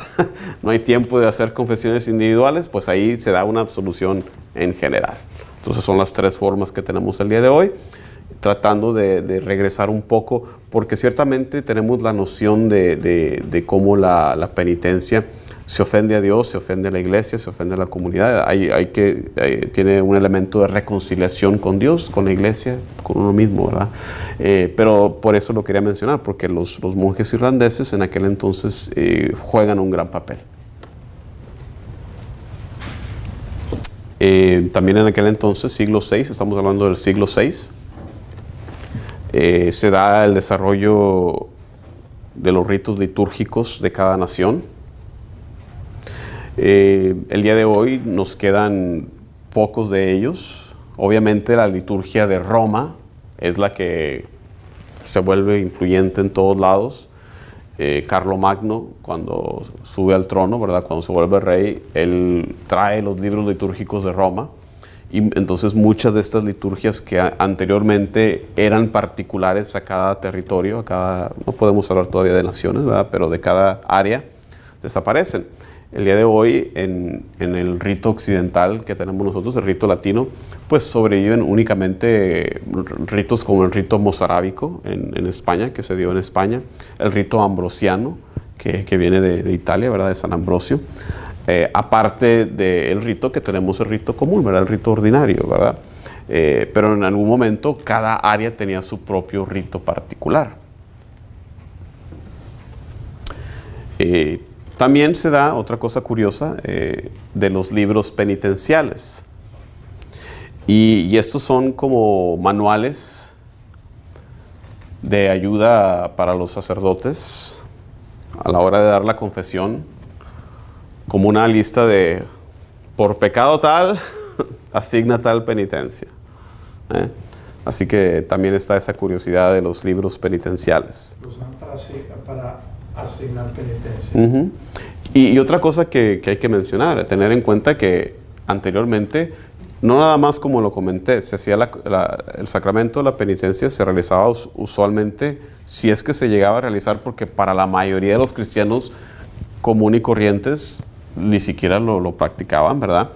No hay tiempo de hacer confesiones individuales, pues ahí se da una solución en general. Entonces son las tres formas que tenemos el día de hoy, tratando de regresar un poco, porque ciertamente tenemos la noción de cómo la penitencia se ofende a Dios, se ofende a la iglesia, se ofende a la comunidad. Tiene un elemento de reconciliación con Dios, con la iglesia, con uno mismo, ¿verdad? Pero por eso lo quería mencionar, porque los monjes irlandeses en aquel entonces juegan un gran papel. También en aquel entonces, siglo VI, estamos hablando del siglo VI, se da el desarrollo de los ritos litúrgicos de cada nación. El día de hoy nos quedan pocos de ellos. Obviamente la liturgia de Roma es la que se vuelve influyente en todos lados. Carlomagno, cuando sube al trono, ¿verdad? Cuando se vuelve rey, él trae los libros litúrgicos de Roma. Y entonces muchas de estas liturgias que anteriormente eran particulares a cada territorio, no podemos hablar todavía de naciones, ¿verdad? Pero de cada área, desaparecen. El día de hoy, en el rito occidental que tenemos nosotros, el rito latino, pues sobreviven únicamente ritos como el rito mozárabico en España, que se dio en España, el rito ambrosiano, que viene de Italia, ¿verdad? De San Ambrosio. Aparte del rito que tenemos, el rito común, ¿verdad? El rito ordinario, ¿verdad? Pero en algún momento cada área tenía su propio rito particular. También se da otra cosa curiosa de los libros penitenciales. Y estos son como manuales de ayuda para los sacerdotes a la hora de dar la confesión, como una lista de, por pecado tal, asigna tal penitencia. Así que también está esa curiosidad de los libros penitenciales. Los usan para asignar penitencia. Y otra cosa que hay que mencionar, tener en cuenta que anteriormente, no nada más como lo comenté, se hacía el sacramento de la penitencia, se realizaba usualmente, si es que se llegaba a realizar, porque para la mayoría de los cristianos común y corrientes ni siquiera lo practicaban, ¿verdad?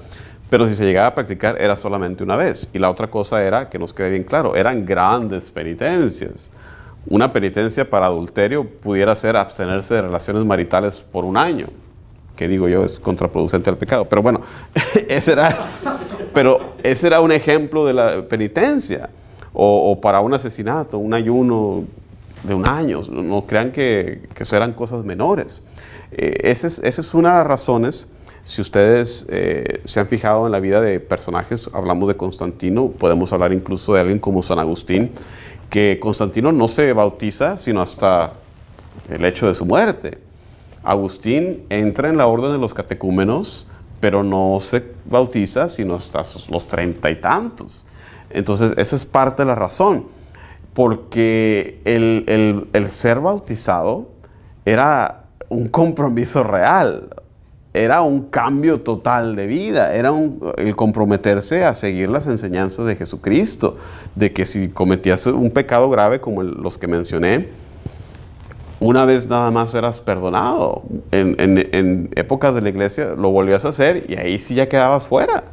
Pero si se llegaba a practicar era solamente una vez. Y la otra cosa era, que nos quede bien claro, eran grandes penitencias. Una penitencia para adulterio pudiera ser abstenerse de relaciones maritales por un año, que digo yo es contraproducente al pecado. Pero bueno, ese era un ejemplo de la penitencia. O para un asesinato, un ayuno de un año. No crean que eso eran cosas menores. Esa es una de las razones. Si ustedes se han fijado en la vida de personajes, hablamos de Constantino, podemos hablar incluso de alguien como San Agustín, que Constantino no se bautiza sino hasta el hecho de su muerte. Agustín entra en la orden de los catecúmenos, pero no se bautiza sino hasta los 30 y tantos. Entonces, esa es parte de la razón, porque el ser bautizado era un compromiso real, era un cambio total de vida, era el comprometerse a seguir las enseñanzas de Jesucristo, de que si cometías un pecado grave como los que mencioné, una vez nada más eras perdonado. En épocas de la iglesia lo volvías a hacer y ahí sí ya quedabas fuera.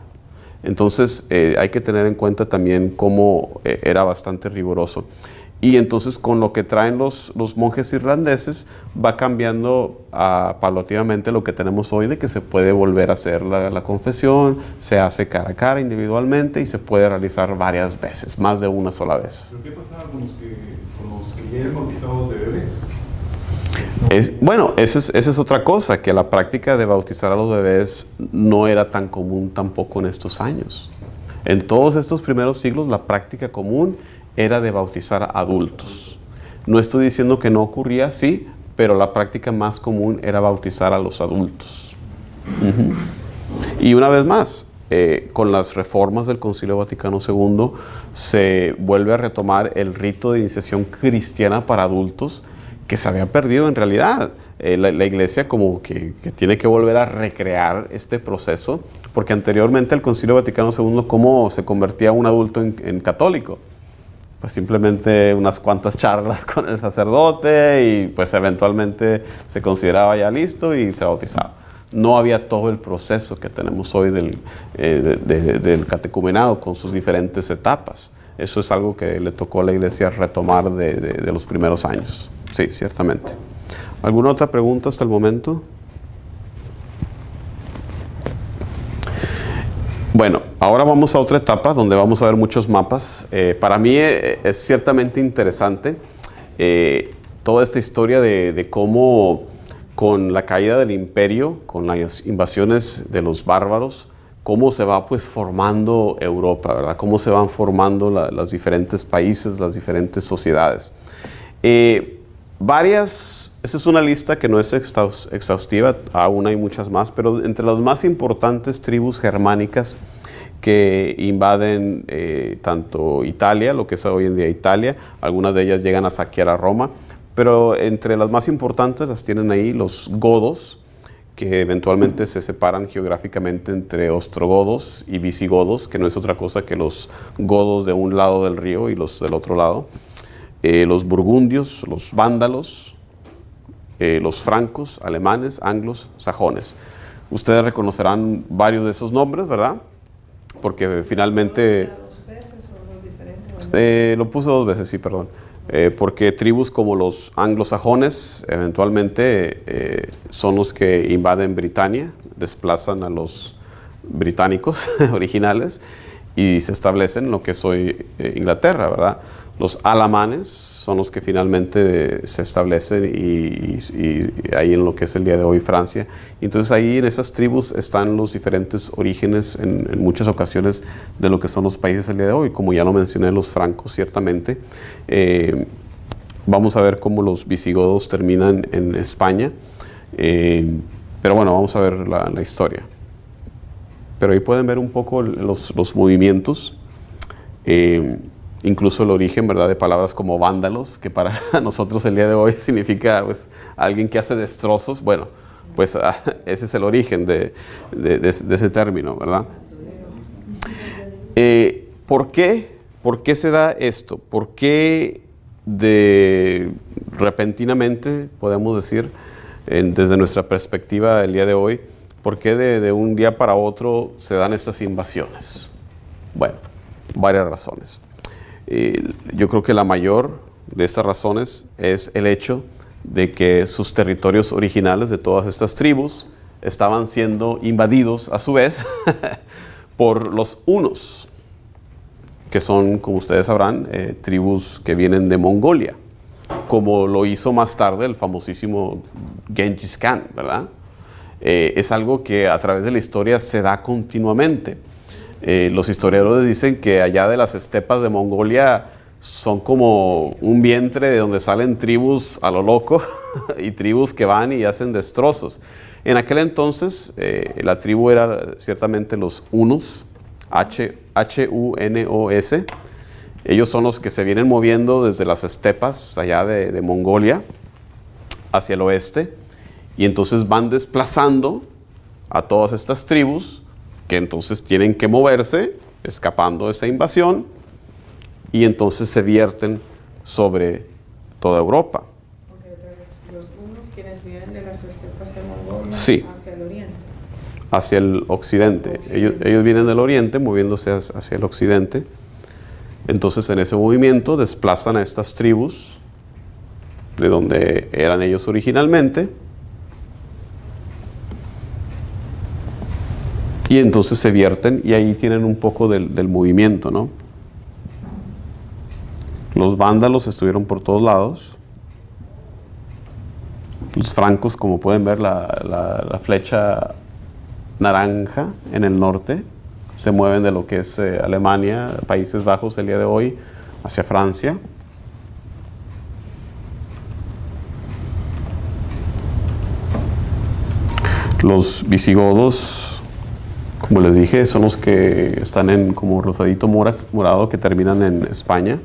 Entonces hay que tener en cuenta también cómo era bastante riguroso. Y entonces con lo que traen los monjes irlandeses va cambiando paulatinamente lo que tenemos hoy, de que se puede volver a hacer la confesión, se hace cara a cara individualmente y se puede realizar varias veces, más de una sola vez. ¿Pero qué pasaba con los que ya eran bautizados de bebés? Bueno, esa es otra cosa, que la práctica de bautizar a los bebés no era tan común tampoco en estos años. En todos estos primeros siglos la práctica común era de bautizar a adultos. No estoy diciendo que no ocurría, sí, pero la práctica más común era bautizar a los adultos. Y una vez más, con las reformas del Concilio Vaticano II, se vuelve a retomar el rito de iniciación cristiana para adultos, que se había perdido en realidad. La iglesia como que tiene que volver a recrear este proceso, porque anteriormente el Concilio Vaticano II, ¿cómo se convertía un adulto en católico? pues simplemente unas cuantas charlas con el sacerdote y pues eventualmente se consideraba ya listo y se bautizaba. No había todo el proceso que tenemos hoy del catecumenado con sus diferentes etapas. Eso es algo que le tocó a la iglesia retomar de los primeros años. Sí, ciertamente. ¿Alguna otra pregunta hasta el momento? Bueno, ahora vamos a otra etapa donde vamos a ver muchos mapas. Para mí es ciertamente interesante toda esta historia de cómo con la caída del imperio, con las invasiones de los bárbaros, cómo se va pues formando Europa, ¿verdad? Cómo se van formando los diferentes países, las diferentes sociedades. Esa es una lista que no es exhaustiva, aún hay muchas más, pero entre las más importantes tribus germánicas que invaden tanto Italia, lo que es hoy en día Italia, algunas de ellas llegan a saquear a Roma, pero entre las más importantes las tienen ahí los godos, que eventualmente se separan geográficamente entre ostrogodos y visigodos, que no es otra cosa que los godos de un lado del río y los del otro lado, los burgundios, los vándalos, los francos, alemanes, anglos, sajones. Ustedes reconocerán varios de esos nombres, ¿verdad? Porque finalmente... ¿Dos veces o dos diferentes? Lo puse 2 veces, sí, perdón. Porque tribus como los anglosajones eventualmente son los que invaden Britania, desplazan a los británicos originales y se establecen en lo que es hoy Inglaterra, ¿verdad? Los alamanes son los que finalmente se establecen y ahí en lo que es el día de hoy Francia. Entonces ahí en esas tribus están los diferentes orígenes en muchas ocasiones de lo que son los países el día de hoy. Como ya lo mencioné, los francos ciertamente. Vamos a ver cómo los visigodos terminan en España. Pero bueno, vamos a ver la historia. Pero ahí pueden ver un poco los movimientos. Incluso el origen, ¿verdad?, de palabras como vándalos, que para nosotros el día de hoy significa pues, alguien que hace destrozos. Bueno, pues ese es el origen de ese término, ¿verdad? ¿Por qué? ¿Por qué se da esto? ¿Por qué repentinamente, podemos decir, desde nuestra perspectiva el día de hoy, por qué de un día para otro se dan estas invasiones? Bueno, varias razones. Yo creo que la mayor de estas razones es el hecho de que sus territorios originales de todas estas tribus estaban siendo invadidos a su vez por los hunos, que son, como ustedes sabrán, tribus que vienen de Mongolia, como lo hizo más tarde el famosísimo Genghis Khan, ¿verdad? Es algo que a través de la historia se da continuamente. Los historiadores dicen que allá de las estepas de Mongolia son como un vientre de donde salen tribus a lo loco y tribus que van y hacen destrozos. En aquel entonces la tribu era ciertamente los hunos, H-U-N-O-S. Ellos son los que se vienen moviendo desde las estepas allá de Mongolia hacia el oeste y entonces van desplazando a todas estas tribus que entonces tienen que moverse, escapando de esa invasión, y entonces se vierten sobre toda Europa. Porque los hunos quienes vienen de las estepas de Mongolia Sí. hacia el oriente. Hacia el occidente. Ellos vienen del oriente, moviéndose hacia el occidente. Entonces en ese movimiento desplazan a estas tribus de donde eran ellos originalmente, y entonces se vierten y ahí tienen un poco del movimiento, ¿no? Los vándalos estuvieron por todos lados. Los francos, como pueden ver, la flecha naranja en el norte, se mueven de lo que es Alemania, Países Bajos el día de hoy, hacia Francia. Los visigodos, como les dije, son los que están en como rosadito morado que terminan en España.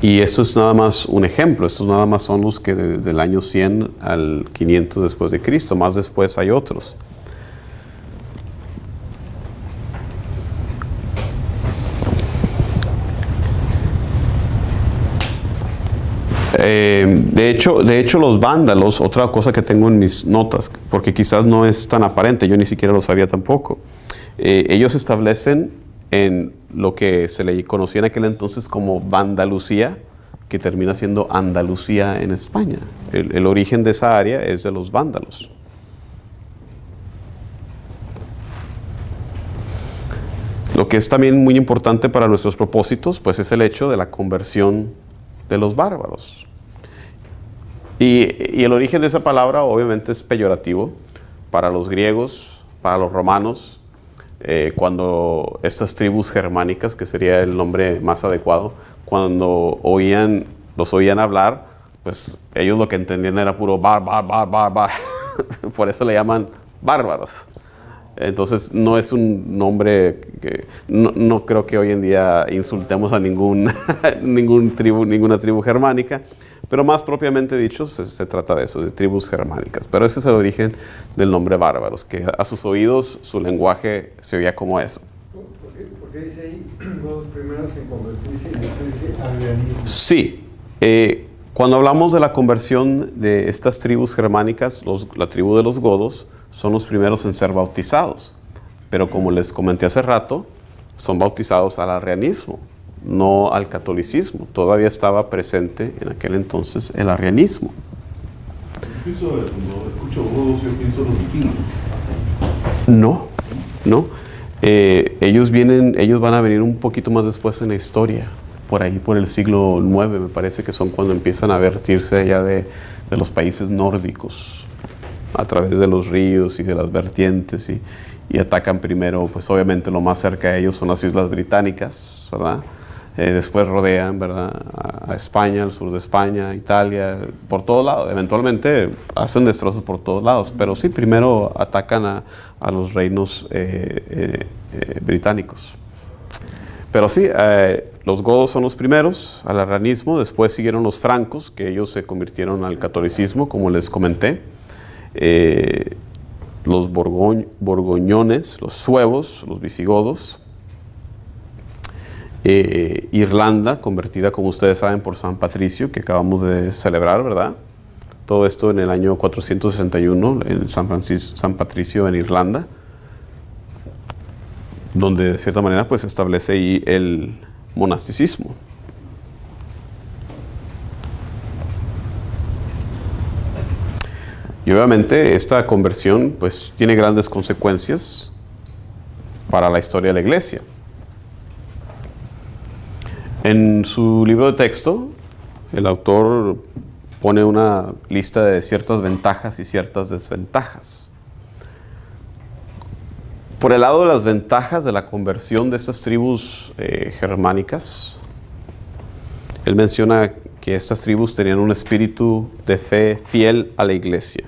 Y eso es nada más un ejemplo. Estos nada más son los que del año 100 al 500 después de Cristo. Más después hay otros. De hecho, los vándalos, otra cosa que tengo en mis notas, porque quizás no es tan aparente, yo ni siquiera lo sabía tampoco. Ellos establecen en lo que se le conocía en aquel entonces como Vandalucía, que termina siendo Andalucía en España. El origen de esa área es de los vándalos. Lo que es también muy importante para nuestros propósitos, pues es el hecho de la conversión de los bárbaros. Y el origen de esa palabra obviamente es peyorativo para los griegos, para los romanos, cuando estas tribus germánicas, que sería el nombre más adecuado, cuando los oían hablar, pues ellos lo que entendían era puro bar. Por eso le llaman bárbaros. Entonces no es un nombre que no creo que hoy en día insultemos a ninguna tribu germánica, pero más propiamente dicho se trata de eso, de tribus germánicas. Pero ese es el origen del nombre bárbaros, que a sus oídos su lenguaje se oía como eso. ¿Por qué dice ahí los primeros en convertirse y después dice arrianismo? Sí, cuando hablamos de la conversión de estas tribus germánicas, la tribu de los godos son los primeros en ser bautizados, pero como les comenté hace rato, son bautizados al arrianismo, no al catolicismo. Todavía estaba presente en aquel entonces el arrianismo. Incluso cuando escucho godos, yo pienso en los vikingos. No. Ellos van a venir un poquito más después en la historia, por ahí por el siglo IX, me parece que son cuando empiezan a vertirse allá de los países nórdicos, a través de los ríos y de las vertientes, y atacan primero, pues obviamente lo más cerca de ellos son las Islas Británicas, ¿verdad? Después rodean, ¿verdad?, a España, al sur de España, Italia, por todos lados. Eventualmente hacen destrozos por todos lados, pero sí, primero atacan a los reinos británicos. Pero sí, los godos son los primeros al arrianismo, después siguieron los francos, que ellos se convirtieron al catolicismo, como les comenté. Los borgoñones, los suevos, los visigodos. Irlanda, convertida, como ustedes saben, por San Patricio, que acabamos de celebrar, ¿verdad? Todo esto en el año 461, en San Patricio en Irlanda, donde de cierta manera pues establece ahí el monasticismo. Y obviamente esta conversión pues tiene grandes consecuencias para la historia de la iglesia. En su libro de texto, el autor pone una lista de ciertas ventajas y ciertas desventajas. Por el lado de las ventajas de la conversión de estas tribus germánicas, él menciona que estas tribus tenían un espíritu de fe fiel a la iglesia.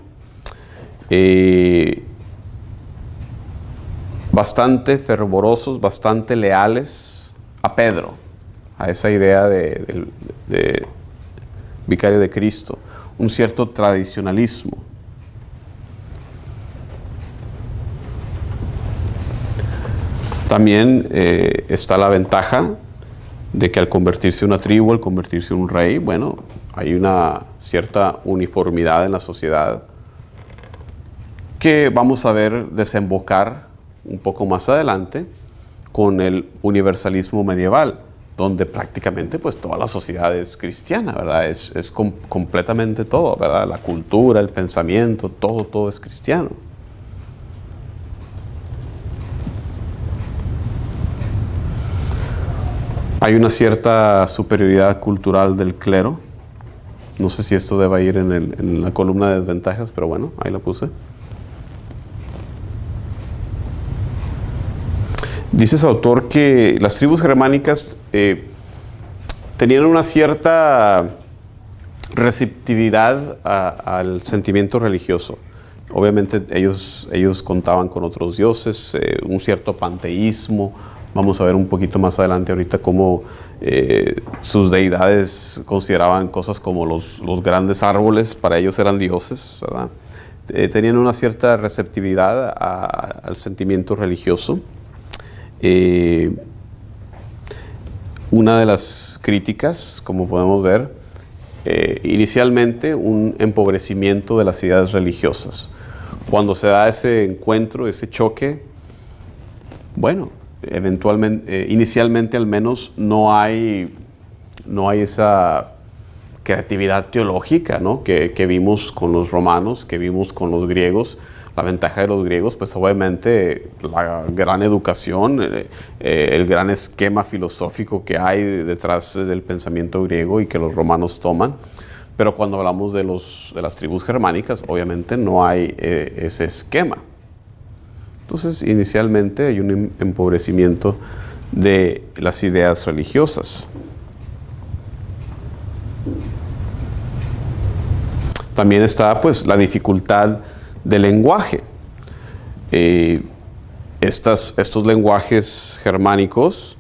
Bastante fervorosos, bastante leales a Pedro, a esa idea de vicario de Cristo, un cierto tradicionalismo. También está la ventaja de que al convertirse una tribu, al convertirse un rey, bueno, hay una cierta uniformidad en la sociedad que vamos a ver desembocar un poco más adelante con el universalismo medieval, donde prácticamente pues toda la sociedad es cristiana, ¿verdad? Es completamente todo, ¿verdad? La cultura, el pensamiento, todo es cristiano. Hay una cierta superioridad cultural del clero. No sé si esto deba ir en la columna de desventajas, pero bueno, ahí la puse. Dice su autor que las tribus germánicas tenían una cierta receptividad al sentimiento religioso. Obviamente ellos contaban con otros dioses, un cierto panteísmo. Vamos a ver un poquito más adelante ahorita cómo sus deidades consideraban cosas como los grandes árboles, para ellos eran dioses, ¿verdad? Tenían una cierta receptividad al sentimiento religioso. Una de las críticas, como podemos ver, inicialmente un empobrecimiento de las ideas religiosas. Cuando se da ese encuentro, ese choque, bueno, eventualmente, inicialmente al menos, no hay esa creatividad teológica, ¿no? que vimos con los romanos, que vimos con los griegos. La ventaja de los griegos, pues obviamente la gran educación, el gran esquema filosófico que hay detrás del pensamiento griego y que los romanos toman. Pero cuando hablamos de las tribus germánicas, obviamente no hay ese esquema. Entonces, inicialmente hay un empobrecimiento de las ideas religiosas. También está, pues, la dificultad del lenguaje. Estos lenguajes germánicos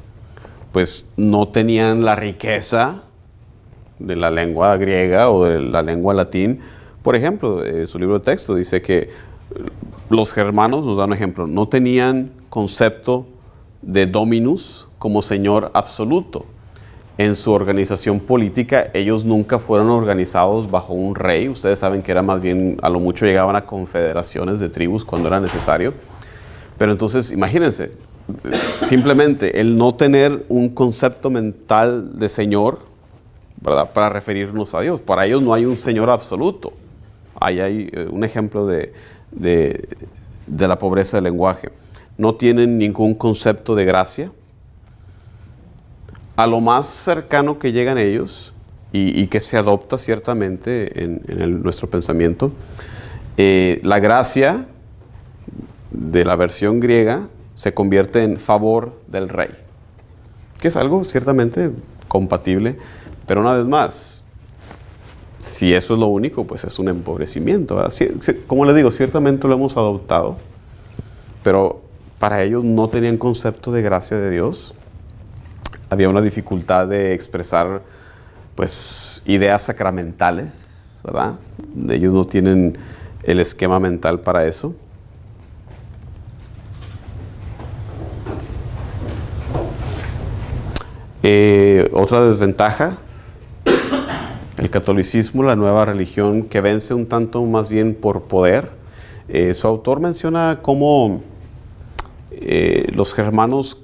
pues no tenían la riqueza de la lengua griega o de la lengua latín. Por ejemplo, su libro de texto dice que los germanos, nos da un ejemplo, no tenían concepto de dominus como señor absoluto. En su organización política, ellos nunca fueron organizados bajo un rey. Ustedes saben que era más bien, a lo mucho llegaban a confederaciones de tribus cuando era necesario. Pero entonces, imagínense, simplemente el no tener un concepto mental de señor, ¿verdad?, para referirnos a Dios. Para ellos no hay un señor absoluto. Ahí hay un ejemplo de la pobreza del lenguaje. No tienen ningún concepto de gracia. A lo más cercano que llegan ellos y que se adopta ciertamente en nuestro pensamiento, la gracia de la versión griega se convierte en favor del rey, que es algo ciertamente compatible, pero una vez más, si eso es lo único, pues es un empobrecimiento, ¿verdad? Como les digo, ciertamente lo hemos adoptado, pero para ellos no tenían concepto de gracia de Dios. Había una dificultad de expresar, pues, ideas sacramentales, ¿verdad? Ellos no tienen el esquema mental para eso. Otra desventaja, el catolicismo, la nueva religión que vence un tanto más bien por poder. Su autor menciona cómo los germanos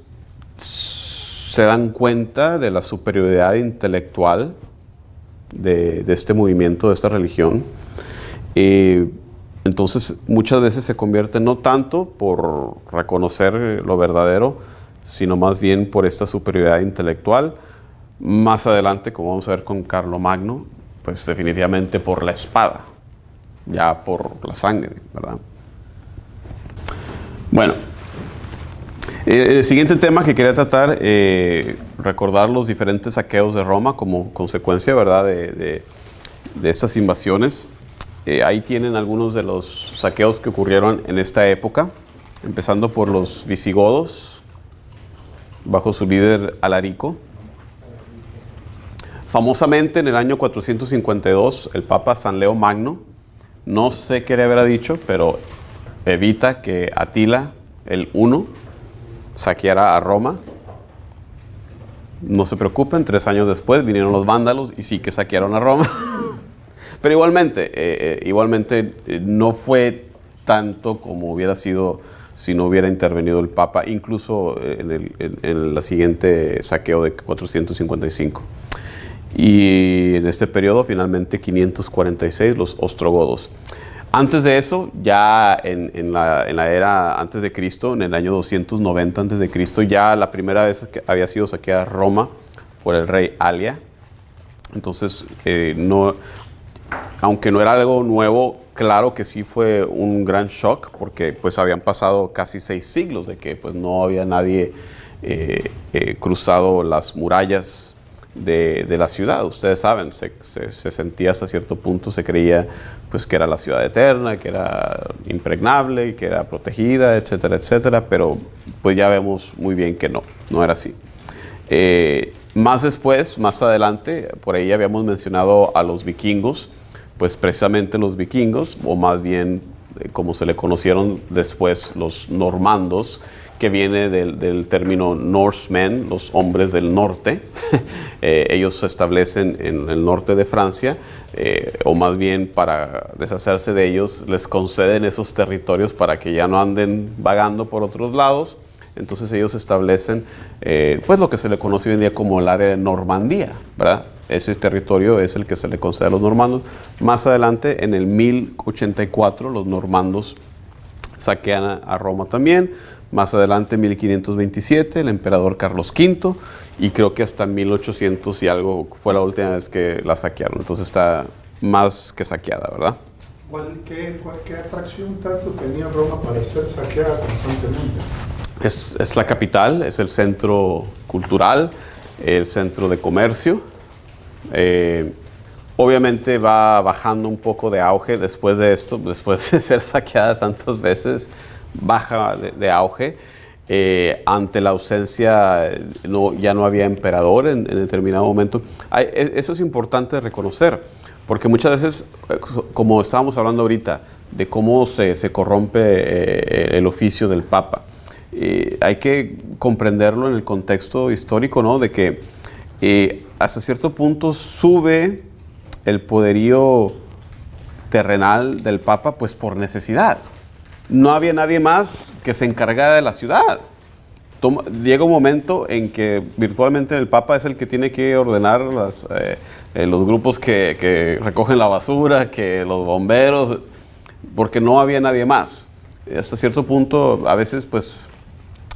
se dan cuenta de la superioridad intelectual de este movimiento, de esta religión. Entonces, muchas veces se convierte no tanto por reconocer lo verdadero, sino más bien por esta superioridad intelectual. Más adelante, como vamos a ver con Carlomagno, pues definitivamente por la espada, ya por la sangre, ¿verdad? Bueno, el siguiente tema que quería tratar, recordar los diferentes saqueos de Roma como consecuencia, ¿verdad?, de estas invasiones. Ahí tienen algunos de los saqueos que ocurrieron en esta época, empezando por los visigodos, bajo su líder Alarico. Famosamente en el año 452, el Papa San Leo Magno, no sé qué le habrá dicho, pero evita que Atila, el I, saqueara a Roma. No se preocupen, 3 años después vinieron los vándalos y sí que saquearon a Roma. Pero igualmente no fue tanto como hubiera sido si no hubiera intervenido el Papa, incluso en el siguiente saqueo de 455. Y en este periodo, finalmente, 546, los ostrogodos. Antes de eso, ya en la era antes de Cristo, en el año 290 antes de Cristo, ya la primera vez que había sido saqueada Roma por el rey Alia. Entonces, aunque no era algo nuevo, claro que sí fue un gran shock, porque pues habían pasado casi 6 siglos de que pues no había nadie cruzado las murallas de la ciudad. Ustedes saben, se sentía hasta cierto punto, se creía pues que era la ciudad eterna, que era impregnable, que era protegida, etcétera, etcétera, pero pues ya vemos muy bien que no era así. Más después, más adelante, por ahí habíamos mencionado a los vikingos, pues precisamente los vikingos, o más bien como se le conocieron después, los normandos, que viene del término Norsemen, los hombres del norte. Ellos se establecen en el norte de Francia, o más bien para deshacerse de ellos, les conceden esos territorios para que ya no anden vagando por otros lados. Entonces ellos establecen pues lo que se le conoce hoy en día como el área de Normandía, ¿verdad? Ese territorio es el que se le concede a los normandos. Más adelante, en el 1084, los normandos saquean a Roma también. Más adelante, en 1527, el emperador Carlos V, y creo que hasta 1800 y algo fue la última vez que la saquearon. Entonces está más que saqueada, ¿verdad? ¿Qué atracción tanto tenía Roma para ser saqueada constantemente? Es la capital, es el centro cultural, el centro de comercio. Obviamente va bajando un poco de auge después de esto, después de ser saqueada tantas veces, baja de auge. Ante la ausencia, ya no había emperador en determinado momento. Eso es importante reconocer, porque muchas veces, como estábamos hablando ahorita, de cómo se corrompe el oficio del Papa, hay que comprenderlo en el contexto histórico, ¿no? De que hasta cierto punto sube el poderío terrenal del Papa, pues por necesidad. No había nadie más que se encargara de la ciudad. Llega un momento en que virtualmente el Papa es el que tiene que ordenar los grupos que recogen la basura, que los bomberos, porque no había nadie más. Hasta cierto punto, a veces, pues,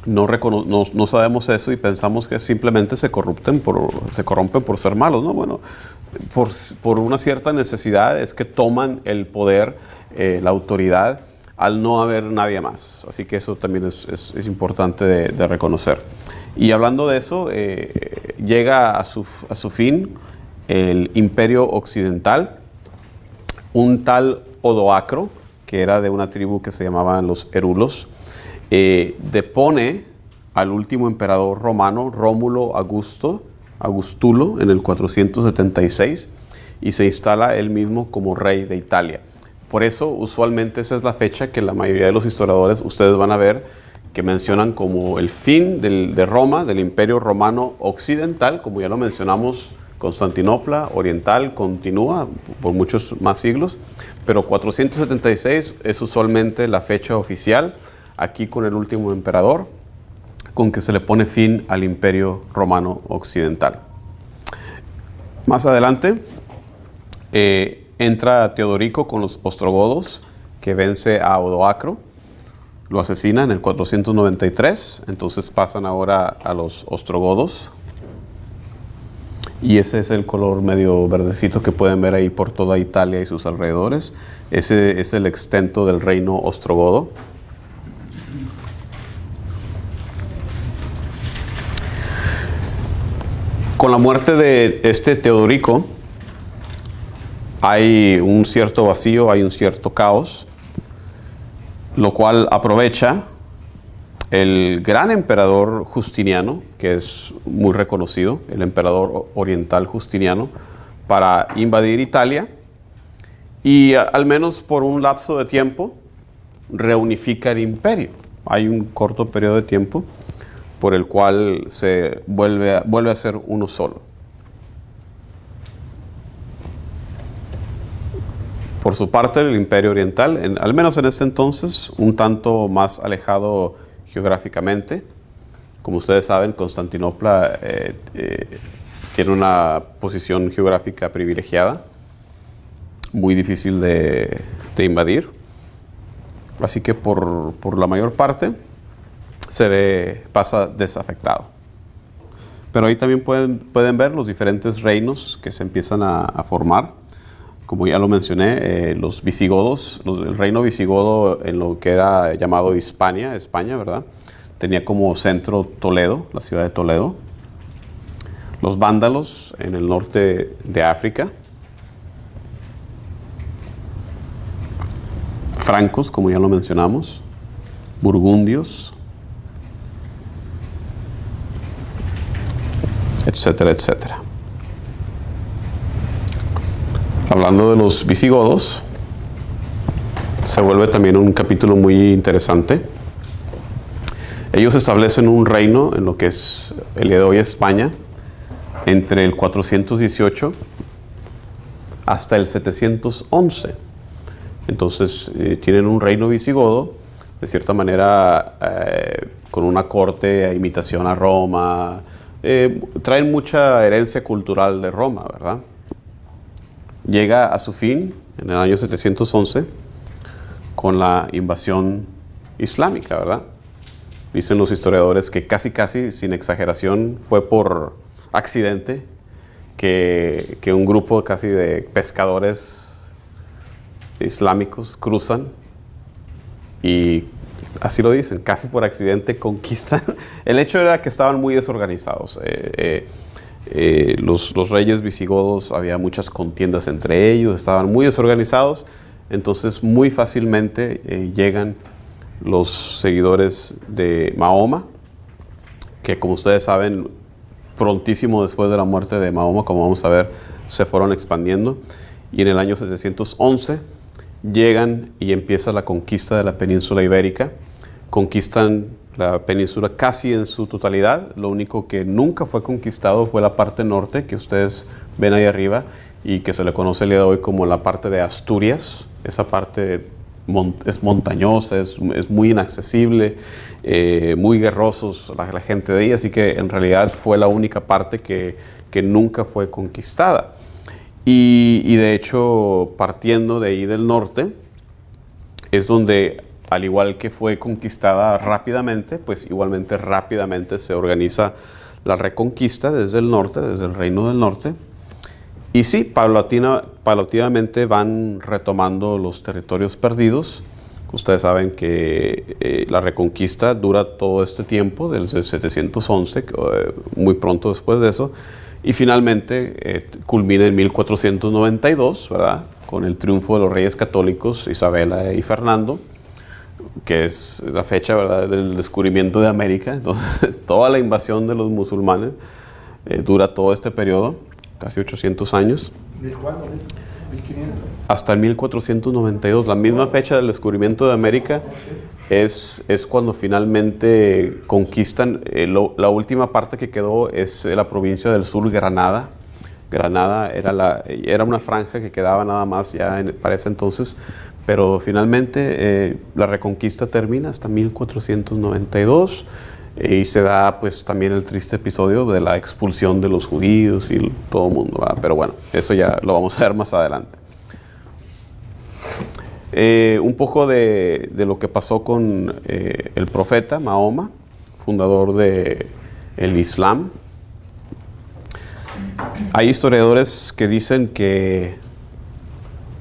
no sabemos eso y pensamos que simplemente se corrompen por ser malos, ¿no? Bueno, por una cierta necesidad es que toman el poder, la autoridad, al no haber nadie más. Así que eso también es importante de reconocer. Y hablando de eso, llega a su fin el Imperio Occidental. Un tal Odoacro, que era de una tribu que se llamaban los Herulos, depone al último emperador romano, Rómulo Augustulo, en el 476, y se instala él mismo como rey de Italia. Por eso, usualmente esa es la fecha que la mayoría de los historiadores, ustedes van a ver, que mencionan como el fin de Roma, del Imperio Romano Occidental. Como ya lo mencionamos, Constantinopla Oriental continúa por muchos más siglos, pero 476 es usualmente la fecha oficial, aquí con el último emperador, con que se le pone fin al Imperio Romano Occidental. Más adelante, entra Teodorico con los ostrogodos, que vence a Odoacro, lo asesina en el 493, entonces pasan ahora a los ostrogodos, y ese es el color medio verdecito que pueden ver ahí por toda Italia y sus alrededores. Ese es el extento del reino ostrogodo. Con la muerte de este Teodorico, hay un cierto vacío, hay un cierto caos, lo cual aprovecha el gran emperador Justiniano, que es muy reconocido, el emperador oriental Justiniano, para invadir Italia y al menos por un lapso de tiempo reunifica el imperio. Hay un corto periodo de tiempo por el cual se vuelve a ser uno solo. Por su parte, el Imperio Oriental, al menos en ese entonces, un tanto más alejado geográficamente. Como ustedes saben, Constantinopla tiene una posición geográfica privilegiada, muy difícil de invadir. Así que por la mayor parte pasa desafectado. Pero ahí también pueden ver los diferentes reinos que se empiezan a formar. Como ya lo mencioné, los visigodos, el reino visigodo en lo que era llamado España, ¿verdad? Tenía como centro Toledo, la ciudad de Toledo. Los vándalos en el norte de África. Francos, como ya lo mencionamos. Burgundios. Etcétera, etcétera. Hablando de los visigodos, se vuelve también un capítulo muy interesante. Ellos establecen un reino en lo que es el día de hoy España, entre el 418 hasta el 711. Entonces tienen un reino visigodo, de cierta manera con una corte a imitación a Roma. Traen mucha herencia cultural de Roma, ¿verdad? Llega a su fin en el año 711 con la invasión islámica, ¿verdad? Dicen los historiadores que casi, sin exageración, fue por accidente que un grupo casi de pescadores islámicos cruzan y así lo dicen, casi por accidente conquistan. El hecho era que estaban muy desorganizados. Los reyes visigodos, había muchas contiendas entre ellos, estaban muy desorganizados, entonces muy fácilmente llegan los seguidores de Mahoma, que como ustedes saben, prontísimo después de la muerte de Mahoma, como vamos a ver, se fueron expandiendo, y en el año 711 llegan y empieza la conquista de la península ibérica. Conquistan la península casi en su totalidad. Lo único que nunca fue conquistado fue la parte norte, que ustedes ven ahí arriba, y que se le conoce el día de hoy como la parte de Asturias. Esa parte es montañosa, es muy inaccesible, muy guerrosos la gente de ahí, así que en realidad fue la única parte que nunca fue conquistada. Y de hecho, partiendo de ahí del norte, es donde, al igual que fue conquistada rápidamente, pues igualmente rápidamente se organiza la reconquista desde el norte, desde el Reino del Norte. Y sí, paulatinamente van retomando los territorios perdidos. Ustedes saben que la reconquista dura todo este tiempo, desde 711, muy pronto después de eso, y finalmente culmina en 1492, ¿verdad? Con el triunfo de los reyes católicos Isabela y Fernando, que es la fecha, ¿verdad?, del descubrimiento de América. Entonces, toda la invasión de los musulmanes dura todo este periodo, casi 800 años. ¿Desde cuándo? 1500. Hasta el 1492, la misma fecha del descubrimiento de América, es cuando finalmente conquistan. La última parte que quedó es la provincia del sur, Granada. Granada era una franja que quedaba nada más ya para ese entonces, pero finalmente la reconquista termina hasta 1492 y se da pues también el triste episodio de la expulsión de los judíos y todo el mundo, ¿verdad? Pero bueno, eso ya lo vamos a ver más adelante. Un poco de lo que pasó con el profeta Mahoma, fundador del Islam. Hay historiadores que dicen que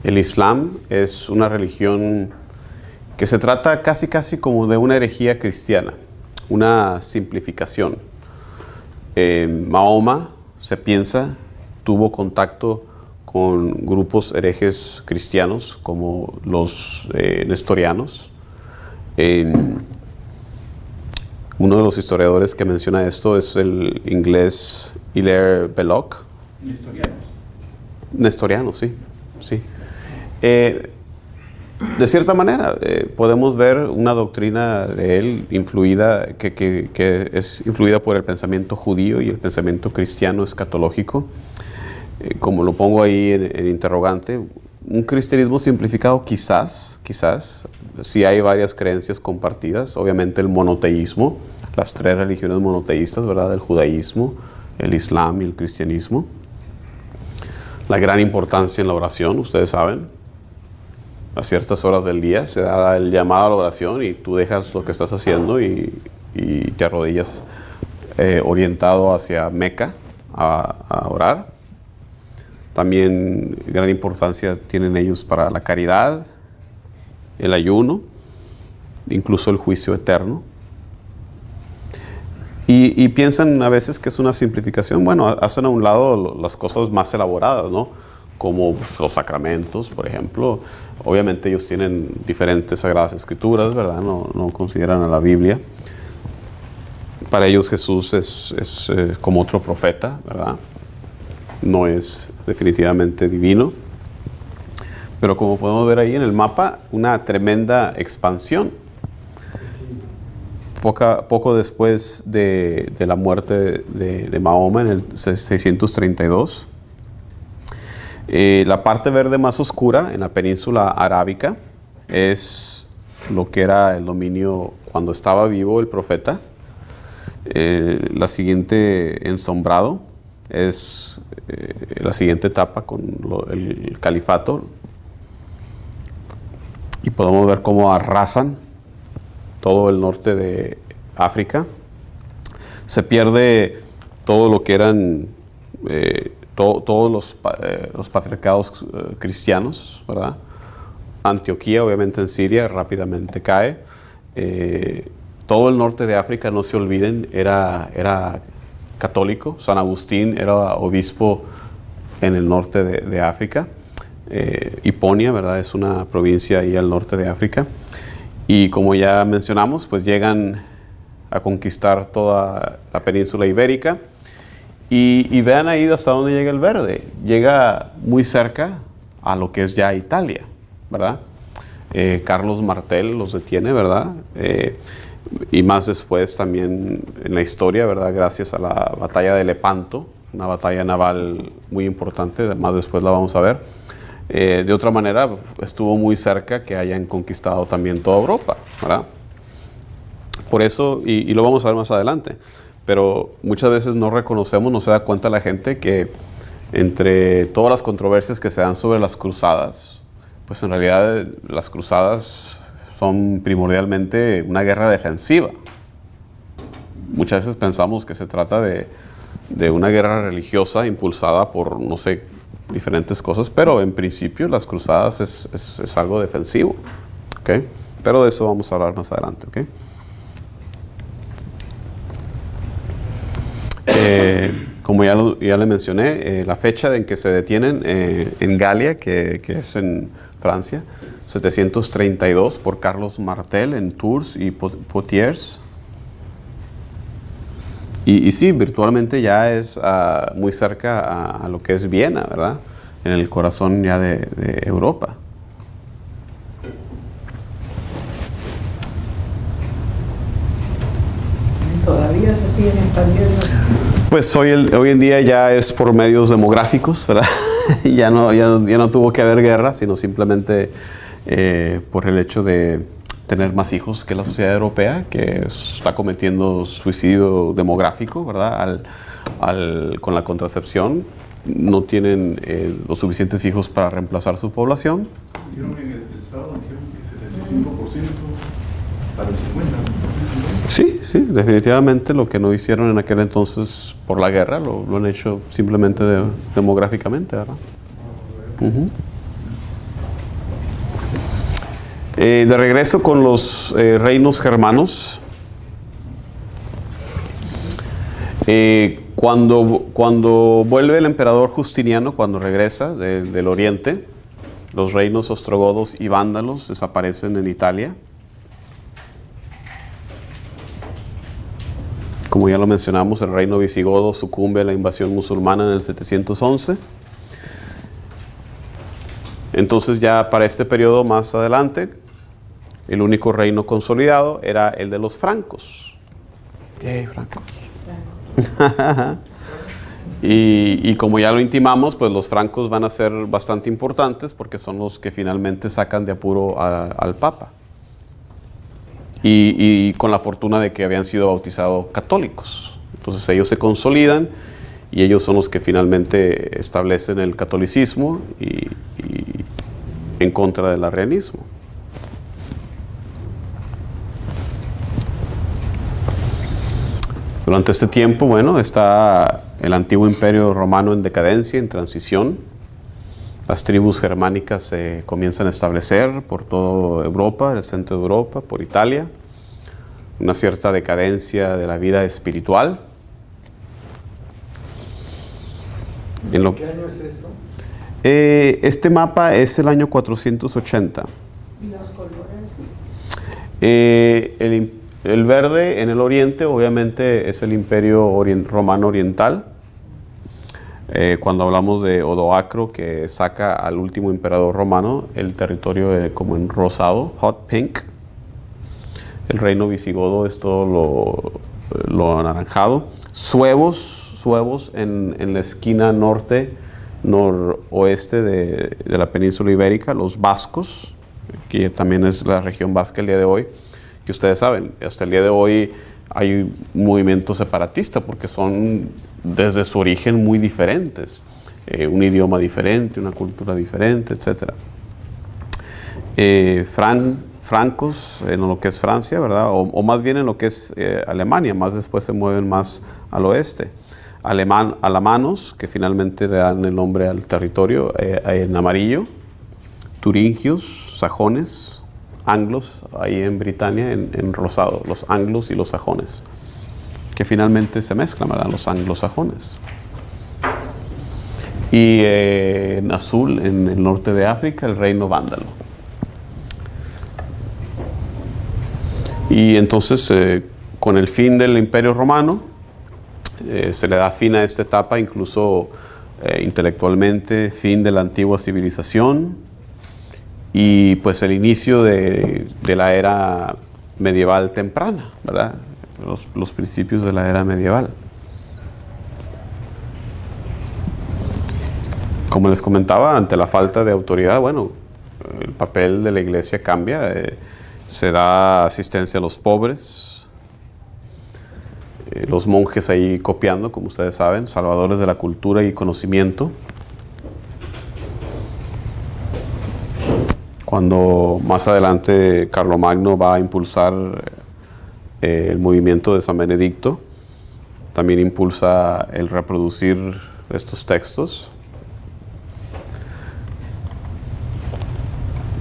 el Islam es una religión que se trata casi como de una herejía cristiana, una simplificación. Mahoma, se piensa, tuvo contacto con grupos herejes cristianos como los nestorianos. Uno de los historiadores que menciona esto es el inglés Hilaire Belloc. Nestorianos, sí. De cierta manera, podemos ver una doctrina de él influida, que es influida por el pensamiento judío y el pensamiento cristiano escatológico. Como lo pongo ahí en interrogante, un cristianismo simplificado quizás, sí hay varias creencias compartidas, obviamente el monoteísmo, las tres religiones monoteístas, ¿verdad? El judaísmo, el islam y el cristianismo. La gran importancia en la oración, ustedes saben, a ciertas horas del día se da el llamado a la oración y tú dejas lo que estás haciendo y te arrodillas orientado hacia Meca a orar. También gran importancia tienen ellos para la caridad, el ayuno, incluso el juicio eterno. Y piensan a veces que es una simplificación. Bueno, hacen a un lado las cosas más elaboradas, ¿no? Como los sacramentos, por ejemplo. Obviamente ellos tienen diferentes sagradas escrituras, ¿verdad? No consideran a la Biblia. Para ellos Jesús es como otro profeta, ¿verdad? No es definitivamente divino. Pero como podemos ver ahí en el mapa, una tremenda expansión. poco después de la muerte de Mahoma en el 632. La parte verde más oscura en la península arábica es lo que era el dominio cuando estaba vivo el profeta. La siguiente ensombrado es la siguiente etapa con el califato, y podemos ver cómo arrasan todo el norte de África. Se pierde todo lo que eran todos los patriarcados cristianos, ¿verdad? Antioquía, obviamente en Siria, rápidamente cae. Todo el norte de África, no se olviden, era católico. San Agustín era obispo en el norte de África. Hiponia, ¿verdad? Es una provincia ahí al norte de África. Y como ya mencionamos, pues llegan a conquistar toda la península ibérica. Y vean ahí hasta dónde llega el verde. Llega muy cerca a lo que es ya Italia, ¿verdad? Carlos Martel los detiene, ¿verdad? Y más después también en la historia, ¿verdad? Gracias a la batalla de Lepanto, una batalla naval muy importante, más después la vamos a ver. De otra manera, estuvo muy cerca que hayan conquistado también toda Europa, ¿verdad? Por eso, y lo vamos a ver más adelante, pero muchas veces no reconocemos, no se da cuenta la gente que entre todas las controversias que se dan sobre las cruzadas, pues en realidad las cruzadas son primordialmente una guerra defensiva. Muchas veces pensamos que se trata de una guerra religiosa impulsada por, no sé, diferentes cosas, pero en principio las cruzadas es algo defensivo, ¿ok? Pero de eso vamos a hablar más adelante, ¿ok? Como ya le mencioné, la fecha en que se detienen en Galia, que es en Francia, 732 por Carlos Martel en Tours y Poitiers. Y sí, virtualmente ya es muy cerca a lo que es Viena, ¿verdad? En el corazón ya de Europa. Todavía se siguen expandiendo. Pues hoy en día ya es por medios demográficos, ¿verdad? ya no tuvo que haber guerra, sino simplemente por el hecho de tener más hijos que la sociedad europea, que está cometiendo suicidio demográfico, ¿verdad? Con la contracepción, no tienen los suficientes hijos para reemplazar su población. Dijeron en el Estado dijeron que 75% para el 50%. Sí, definitivamente lo que no hicieron en aquel entonces por la guerra, lo han hecho simplemente demográficamente, ¿verdad? De regreso con los reinos germanos, cuando vuelve el emperador Justiniano, cuando regresa del oriente, los reinos ostrogodos y vándalos desaparecen en Italia. Como ya lo mencionamos, el reino visigodo sucumbe a la invasión musulmana en el 711. Entonces ya para este periodo más adelante, el único reino consolidado era el de los francos. ¡Yay, francos! y como ya lo intimamos, pues los francos van a ser bastante importantes porque son los que finalmente sacan de apuro al Papa. Y con la fortuna de que habían sido bautizados católicos. Entonces ellos se consolidan y ellos son los que finalmente establecen el catolicismo y en contra del arrianismo. Durante este tiempo, bueno, está el antiguo imperio romano en decadencia, en transición. Las tribus germánicas se comienzan a establecer por toda Europa, el centro de Europa, por Italia. Una cierta decadencia de la vida espiritual. ¿Qué año es esto? Este mapa es el año 480. ¿Y los colores? El verde en el oriente obviamente es el imperio romano oriental. Cuando hablamos de Odoacro, que saca al último emperador romano, el territorio como en rosado, hot pink. El reino visigodo es todo lo anaranjado. Suevos en la esquina noroeste de la península ibérica, los vascos, que también es la región vasca el día de hoy, que ustedes saben, hasta el día de hoy hay un movimiento separatista porque son desde su origen muy diferentes, un idioma diferente, una cultura diferente, etc. Francos en lo que es Francia, ¿verdad? O más bien en lo que es Alemania, más después se mueven más al oeste. Alamanos, que finalmente le dan el nombre al territorio, en amarillo. Turingios, sajones, anglos, ahí en Britania, en rosado, los anglos y los sajones, que finalmente se mezclan, ¿verdad? Los anglosajones. Y en azul, en el norte de África, el reino vándalo. Y entonces, con el fin del Imperio Romano, se le da fin a esta etapa, incluso intelectualmente, fin de la antigua civilización y pues el inicio de la era medieval temprana, ¿verdad? Los principios de la era medieval. Como les comentaba, ante la falta de autoridad, bueno, el papel de la iglesia cambia, se da asistencia a los pobres, los monjes ahí copiando, como ustedes saben, salvadores de la cultura y conocimiento. Cuando más adelante Carlomagno va a impulsar el movimiento de San Benedicto, también impulsa el reproducir estos textos.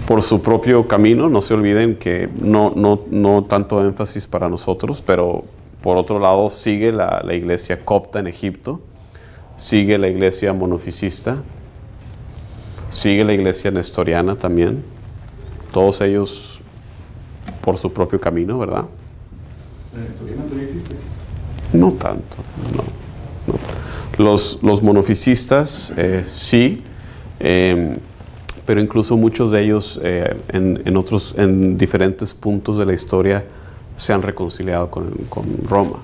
Por su propio camino, no se olviden que no tanto énfasis para nosotros, pero por otro lado sigue la iglesia copta en Egipto, sigue la iglesia monofisista, sigue la iglesia nestoriana también, todos ellos por su propio camino, ¿verdad? ¿La nestoriana todavía existe? No tanto, no. Los monofisistas sí, pero incluso muchos de ellos en diferentes puntos de la historia se han reconciliado con Roma.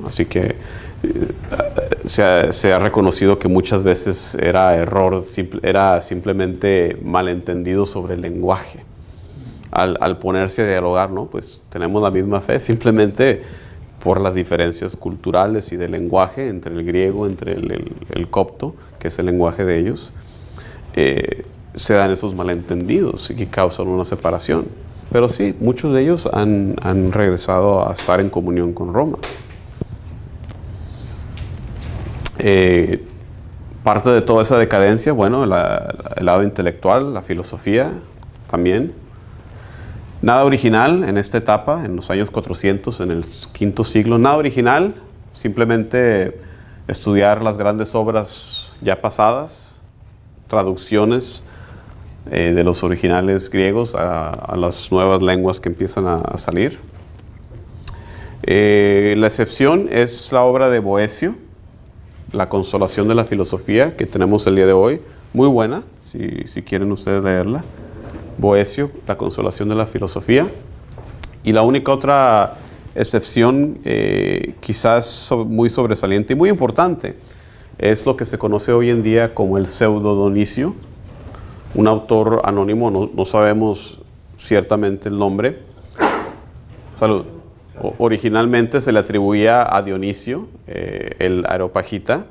Así que se ha reconocido que muchas veces era error, era simplemente malentendido sobre el lenguaje. Al ponerse a dialogar, ¿no? Pues tenemos la misma fe, simplemente por las diferencias culturales y de lenguaje entre el griego, entre el copto, que es el lenguaje de ellos, se dan esos malentendidos y que causan una separación. Pero sí, muchos de ellos han regresado a estar en comunión con Roma. Parte de toda esa decadencia, bueno, el lado intelectual, la filosofía también. Nada original en esta etapa, en los años 400, en el V siglo. Nada original, simplemente estudiar las grandes obras ya pasadas, traducciones de los originales griegos a las nuevas lenguas que empiezan a salir. La excepción es la obra de Boecio, La consolación de la filosofía, que tenemos el día de hoy. Muy buena, si quieren ustedes leerla. Boecio, La consolación de la filosofía. Y la única otra excepción, quizás muy sobresaliente y muy importante, es lo que se conoce hoy en día como el pseudo Donicio, un autor anónimo, no sabemos ciertamente el nombre. Salud. Originalmente se le atribuía a Dionisio, el Areopagita,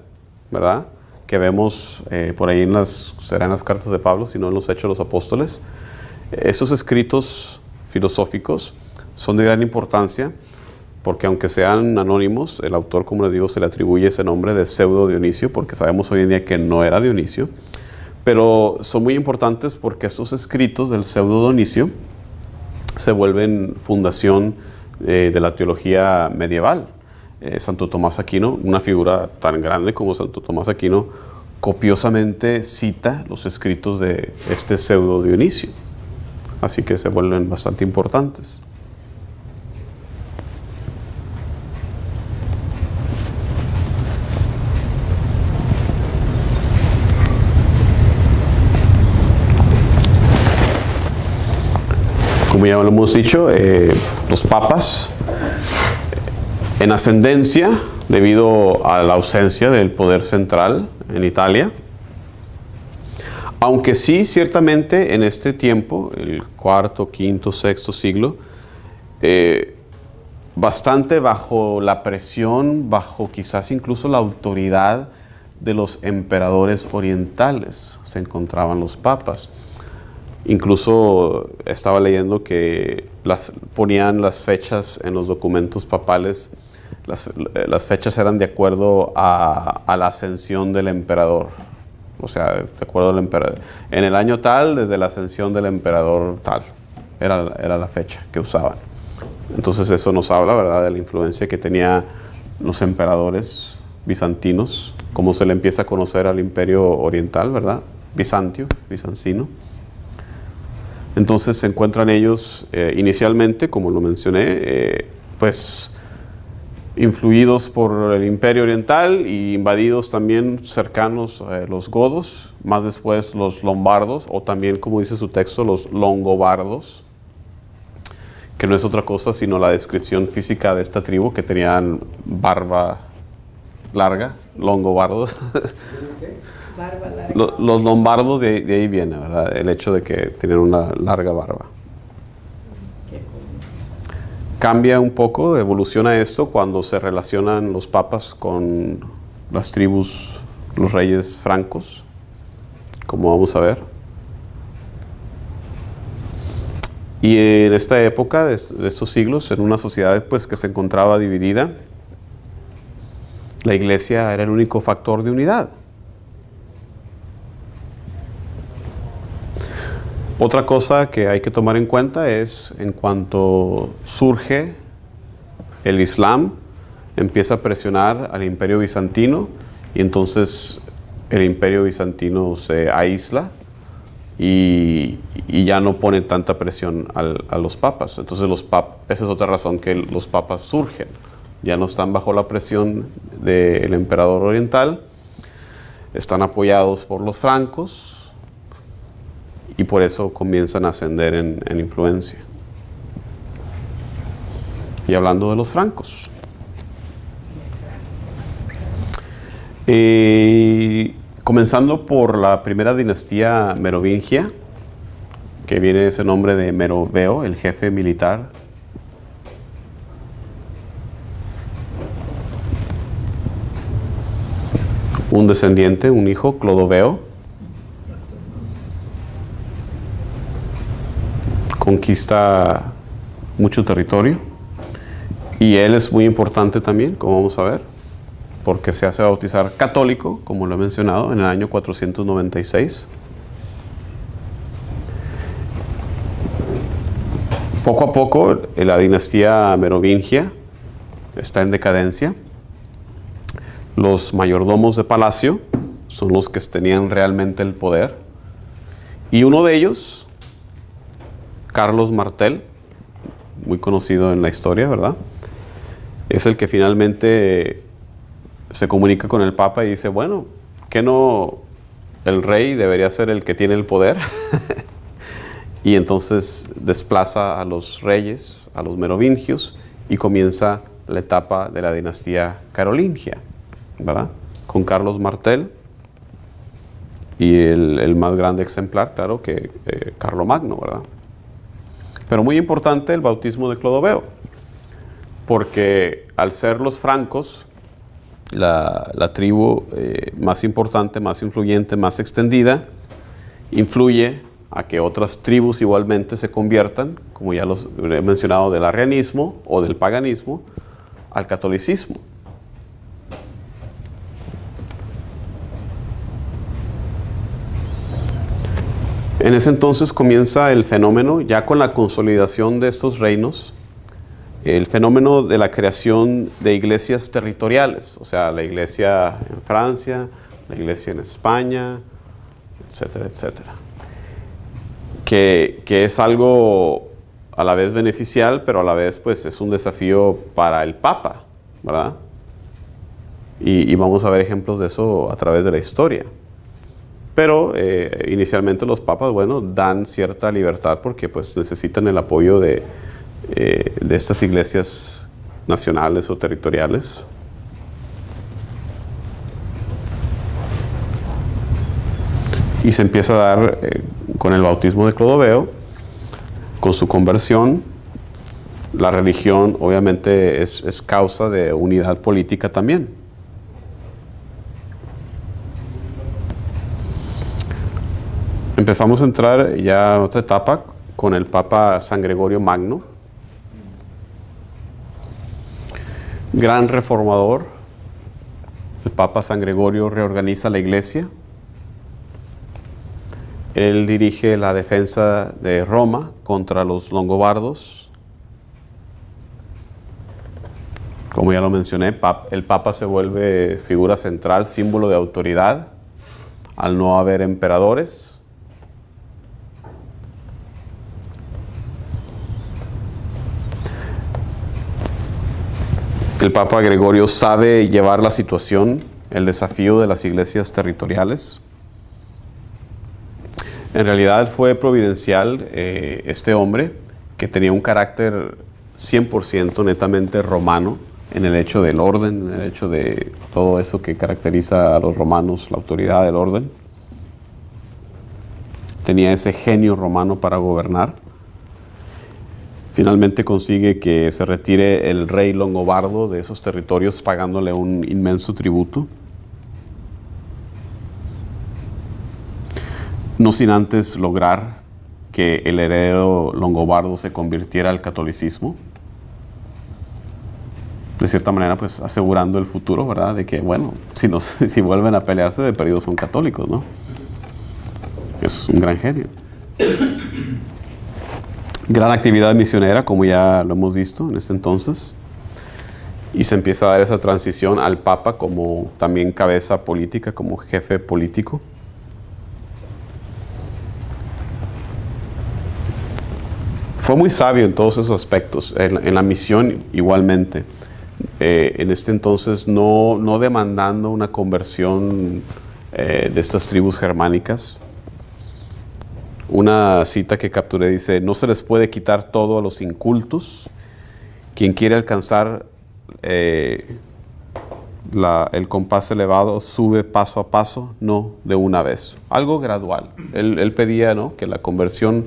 ¿verdad? Que vemos por ahí serán las cartas de Pablo, si no en los Hechos de los Apóstoles. Esos escritos filosóficos son de gran importancia porque aunque sean anónimos, el autor, como les digo, se le atribuye ese nombre de pseudo Dionisio porque sabemos hoy en día que no era Dionisio. Pero son muy importantes porque esos escritos del pseudo Dionisio se vuelven fundación de la teología medieval. Santo Tomás Aquino, una figura tan grande como Santo Tomás Aquino, copiosamente cita los escritos de este pseudo Dionisio. Así que se vuelven bastante importantes. como ya lo hemos dicho, los papas en ascendencia debido a la ausencia del poder central en Italia. Aunque sí, ciertamente en este tiempo, el cuarto, quinto, sexto siglo, bastante bajo la presión, bajo quizás incluso la autoridad de los emperadores orientales se encontraban los papas. Incluso estaba leyendo que ponían las fechas en los documentos papales, las fechas eran de acuerdo a la ascensión del emperador. O sea, de acuerdo al emperador. En el año tal, desde la ascensión del emperador tal. Era la fecha que usaban. Entonces eso nos habla, ¿verdad?, de la influencia que tenían los emperadores bizantinos, cómo se le empieza a conocer al imperio oriental, ¿verdad? Bizancino. Entonces se encuentran ellos inicialmente, como lo mencioné, pues influidos por el imperio oriental y invadidos también cercanos los godos, más después los lombardos, o también, como dice su texto, los longobardos, que no es otra cosa sino la descripción física de esta tribu, que tenían barba larga, longobardos. Barba larga. Los lombardos de ahí viene, ¿verdad? El hecho de que tenían una larga barba. Cambia un poco, evoluciona esto cuando se relacionan los papas con las tribus, los reyes francos, como vamos a ver. Y en esta época de estos siglos, en una sociedad pues que se encontraba dividida, la iglesia era el único factor de unidad. Otra cosa que hay que tomar en cuenta es, en cuanto surge el Islam, empieza a presionar al imperio bizantino, y entonces el imperio bizantino se aísla y ya no pone tanta presión a los papas. Entonces esa es otra razón que los papas surgen. Ya no están bajo la presión del emperador oriental, están apoyados por los francos, y por eso comienzan a ascender en influencia. Y hablando de los francos, comenzando por la primera dinastía merovingia, que viene ese nombre de Meroveo, el jefe militar. Un descendiente, un hijo, Clodoveo, conquista mucho territorio, y él es muy importante también, como vamos a ver, porque se hace bautizar católico, como lo he mencionado, en el año 496. Poco a poco la dinastía merovingia está en decadencia. Los mayordomos de palacio son los que tenían realmente el poder, y uno de ellos, Carlos Martel, muy conocido en la historia, ¿verdad?, es el que finalmente se comunica con el Papa y dice, bueno, ¿que no el rey debería ser el que tiene el poder? Y entonces desplaza a los reyes, a los merovingios, y comienza la etapa de la dinastía carolingia, ¿verdad?, con Carlos Martel, y el más grande ejemplar, claro, que Carlomagno, ¿verdad? Pero muy importante el bautismo de Clodoveo, porque al ser los francos la tribu más importante, más influyente, más extendida, influye a que otras tribus igualmente se conviertan, como ya los he mencionado, del arrianismo o del paganismo al catolicismo. En ese entonces comienza el fenómeno, ya con la consolidación de estos reinos, el fenómeno de la creación de iglesias territoriales, o sea, la iglesia en Francia, la iglesia en España, etcétera, etcétera. Que es algo a la vez beneficial, pero a la vez pues es un desafío para el Papa, ¿verdad? Y vamos a ver ejemplos de eso a través de la historia. Pero inicialmente los papas, bueno, dan cierta libertad porque pues necesitan el apoyo de estas iglesias nacionales o territoriales. Y se empieza a dar con el bautismo de Clodoveo, con su conversión. La religión obviamente es causa de unidad política también. Empezamos a entrar ya en otra etapa con el Papa San Gregorio Magno, gran reformador. El Papa San Gregorio reorganiza la iglesia. Él dirige la defensa de Roma contra los longobardos. Como ya lo mencioné, el Papa se vuelve figura central, símbolo de autoridad, al no haber emperadores. El Papa Gregorio sabe llevar la situación, el desafío de las iglesias territoriales. En realidad fue providencial este hombre, que tenía un carácter 100% netamente romano, en el hecho del orden, en el hecho de todo eso que caracteriza a los romanos, la autoridad del orden. Tenía ese genio romano para gobernar. Finalmente consigue que se retire el rey longobardo de esos territorios pagándole un inmenso tributo. No sin antes lograr que el heredero longobardo se convirtiera al catolicismo. De cierta manera, pues asegurando el futuro, ¿verdad? De que, bueno, si vuelven a pelearse, de perdido son católicos, ¿no? Es un gran genio. Gran actividad misionera, como ya lo hemos visto en ese entonces. Y se empieza a dar esa transición al Papa como también cabeza política, como jefe político. Fue muy sabio en todos esos aspectos. En la misión igualmente. En este entonces no demandando una conversión de estas tribus germánicas. Una cita que capturé dice: no se les puede quitar todo a los incultos. Quien quiere alcanzar el compás elevado sube paso a paso, no de una vez. Algo gradual. Él pedía, ¿no?, que la conversión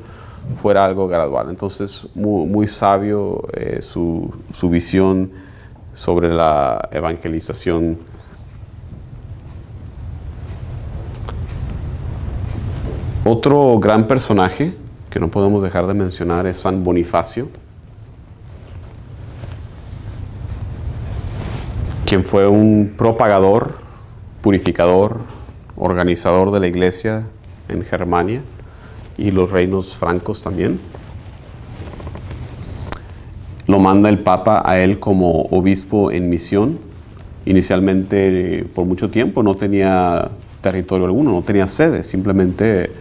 fuera algo gradual. Entonces, muy sabio su visión sobre la evangelización. Otro gran personaje que no podemos dejar de mencionar es San Bonifacio, quien fue un propagador, purificador, organizador de la iglesia en Germania y los reinos francos también. Lo manda el Papa a él como obispo en misión. Inicialmente, por mucho tiempo, no tenía territorio alguno, no tenía sede, simplemente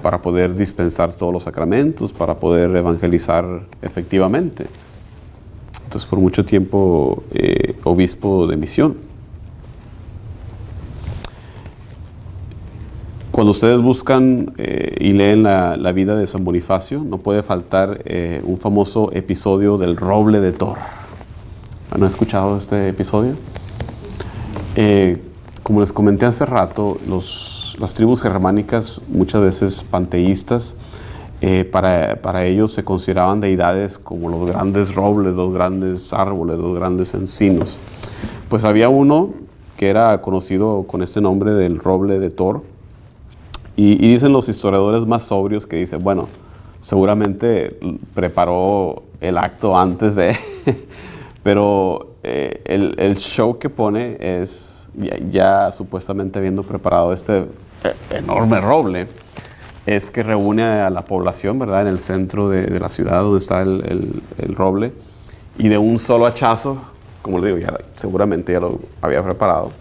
para poder dispensar todos los sacramentos, para poder evangelizar efectivamente. Entonces, por mucho tiempo, obispo de misión. Cuando ustedes buscan y leen la vida de San Bonifacio, no puede faltar un famoso episodio del roble de Thor. ¿Han escuchado este episodio? Como les comenté hace rato, las tribus germánicas, muchas veces panteístas, para ellos se consideraban deidades como los grandes robles, los grandes árboles, los grandes encinos. Pues había uno que era conocido con este nombre del roble de Thor, y dicen los historiadores más sobrios que dicen, bueno, seguramente preparó el acto antes de, pero el show que pone es, ya supuestamente habiendo preparado este enorme roble, es que reúne a la población, ¿verdad?, en el centro de la ciudad donde está el roble, y de un solo hachazo, como le digo, seguramente ya lo había preparado,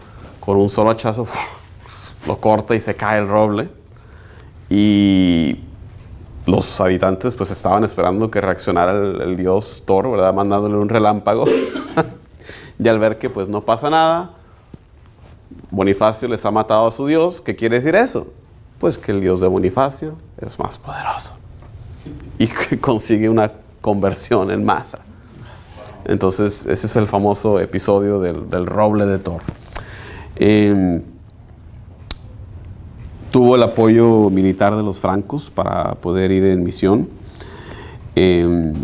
con un solo hachazo lo corta y se cae el roble, y los habitantes pues estaban esperando que reaccionara el dios Thor, ¿verdad?, mandándole un relámpago. Y al ver que pues no pasa nada, Bonifacio les ha matado a su dios. ¿Qué quiere decir eso? Que pues no hay nada que hacer. Entonces pues que el Dios de Bonifacio es más poderoso y que consigue una conversión en masa. Entonces ese es el famoso episodio del roble de Thor. Tuvo el apoyo militar de los francos para poder ir en misión. Él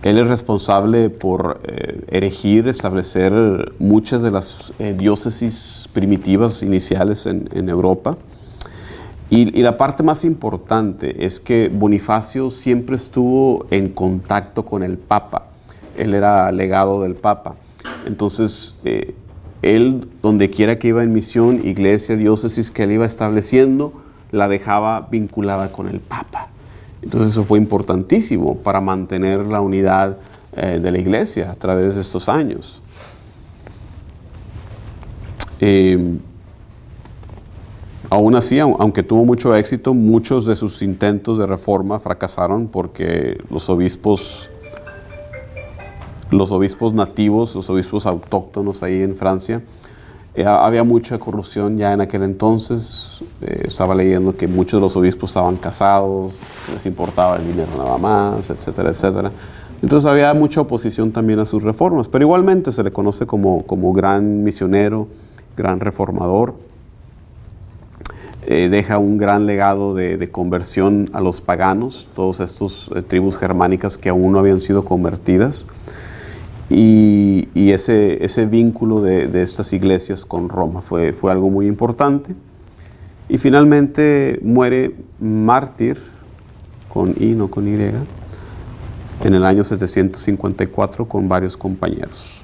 es responsable por establecer muchas de las diócesis primitivas iniciales en Europa. Y la parte más importante es que Bonifacio siempre estuvo en contacto con el Papa. Él era legado del Papa. Entonces, él, donde quiera que iba en misión, iglesia, diócesis que él iba estableciendo, la dejaba vinculada con el Papa. Entonces eso fue importantísimo para mantener la unidad de la iglesia a través de estos años. Aún así, aunque tuvo mucho éxito, muchos de sus intentos de reforma fracasaron porque los obispos nativos, los obispos autóctonos ahí en Francia, había mucha corrupción ya en aquel entonces. Estaba leyendo que muchos de los obispos estaban casados, les importaba el dinero nada más, etcétera, etcétera. Entonces había mucha oposición también a sus reformas, pero igualmente se le conoce como gran misionero, gran reformador. Deja un gran legado de conversión a los paganos, todas estas tribus germánicas que aún no habían sido convertidas. Y ese vínculo de estas iglesias con Roma fue algo muy importante. Y finalmente muere mártir, con I, no con Y, en el año 754 con varios compañeros.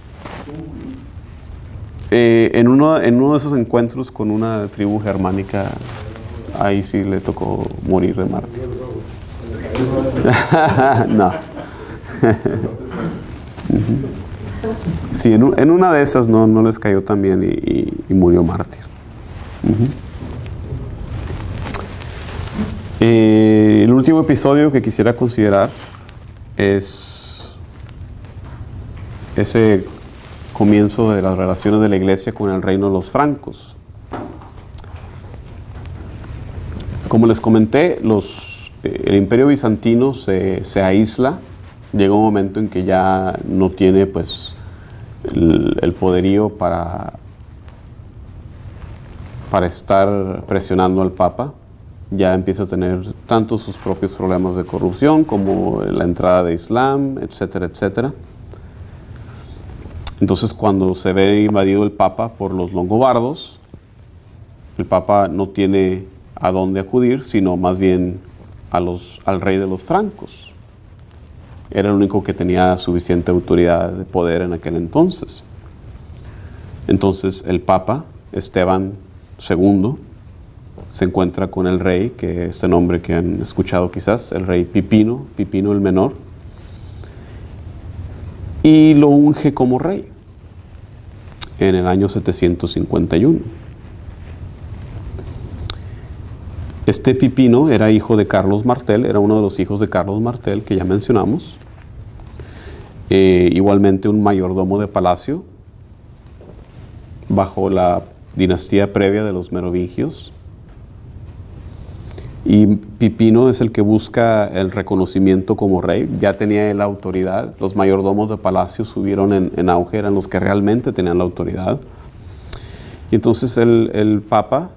En uno de esos encuentros con una tribu germánica, ahí sí le tocó morir de mártir. No. Sí, en una de esas no les cayó tan bien y murió mártir. El último episodio que quisiera considerar es ese comienzo de las relaciones de la iglesia con el reino de los francos. Como les comenté, el imperio bizantino se aísla. Llega un momento en que ya no tiene pues el poderío para estar presionando al Papa. Ya empieza a tener tanto sus propios problemas de corrupción como la entrada de Islam, etcétera, etcétera. Entonces, cuando se ve invadido el Papa por los longobardos, el Papa no tiene a dónde acudir, sino más bien al rey de los francos. Era el único que tenía suficiente autoridad de poder en aquel entonces. Entonces, el Papa, Esteban II, se encuentra con el rey, que este nombre que han escuchado quizás, el rey Pipino el Menor, y lo unge como rey en el año 751. Este Pipino era hijo de Carlos Martel, era uno de los hijos de Carlos Martel que ya mencionamos. Igualmente un mayordomo de palacio bajo la dinastía previa de los merovingios. Y Pipino es el que busca el reconocimiento como rey. Ya tenía la autoridad. Los mayordomos de palacio subieron en auge, eran los que realmente tenían la autoridad. Y entonces el Papa,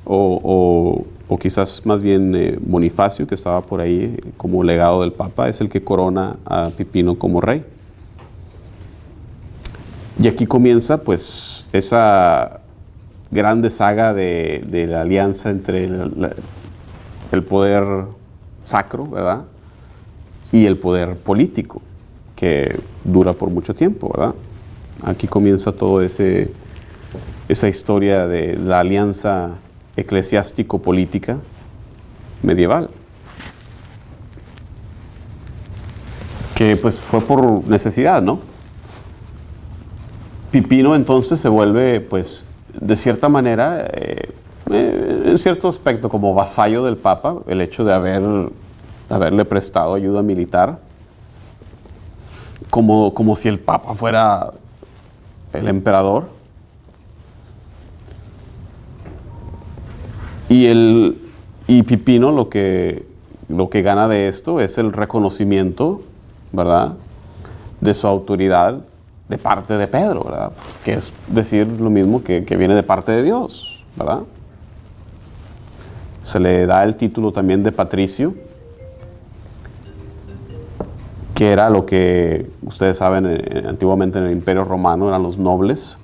o quizás más bien Bonifacio, que estaba por ahí como legado del Papa, es el que corona a Pipino como rey. Y aquí comienza pues esa grande saga de la alianza entre el poder sacro, ¿verdad?, y el poder político, que dura por mucho tiempo, ¿verdad? Aquí comienza todo esa historia de la alianza eclesiástico-política medieval, que pues fue por necesidad, ¿no? Pipino entonces se vuelve, pues, de cierta manera, en cierto aspecto, como vasallo del Papa, el hecho de haberle prestado ayuda militar, como si el Papa fuera el emperador. Y Pipino lo que gana de esto es el reconocimiento, ¿verdad?, de su autoridad de parte de Pedro, ¿verdad?, que es decir lo mismo que viene de parte de Dios, ¿verdad? Se le da el título también de patricio, que era lo que ustedes saben antiguamente en el Imperio Romano eran los nobles.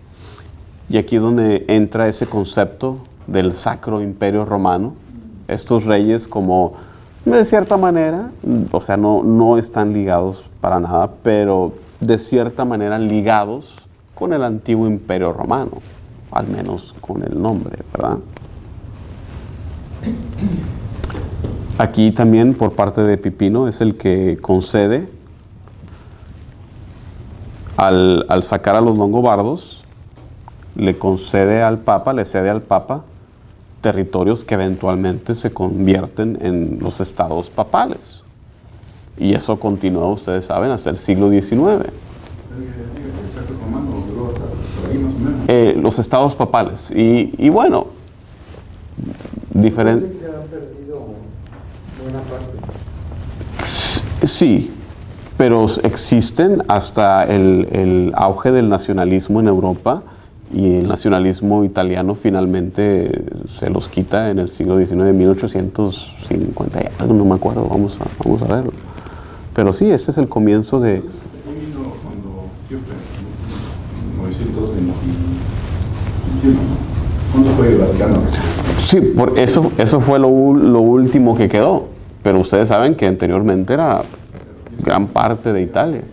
Y aquí es donde entra ese concepto del Sacro Imperio Romano. Estos reyes, como de cierta manera, o sea, no están ligados para nada, pero de cierta manera ligados con el antiguo Imperio Romano, al menos con el nombre, ¿verdad? Aquí también por parte de Pipino es el que concede al sacar a los longobardos, le concede al Papa, le cede al Papa territorios que eventualmente se convierten en los estados papales. Y eso continúa, ustedes saben, hasta el siglo XIX. Los estados papales. Y bueno, diferente. Se han perdido buena parte. Sí, pero existen hasta el auge del nacionalismo en Europa, y el nacionalismo italiano finalmente se los quita en el siglo XIX, 1850 y algo, no me acuerdo, vamos a verlo. Pero sí, ese es el comienzo de... ¿Cuándo fue el Vaticano? Sí, por eso fue lo último que quedó, pero ustedes saben que anteriormente era gran parte de Italia.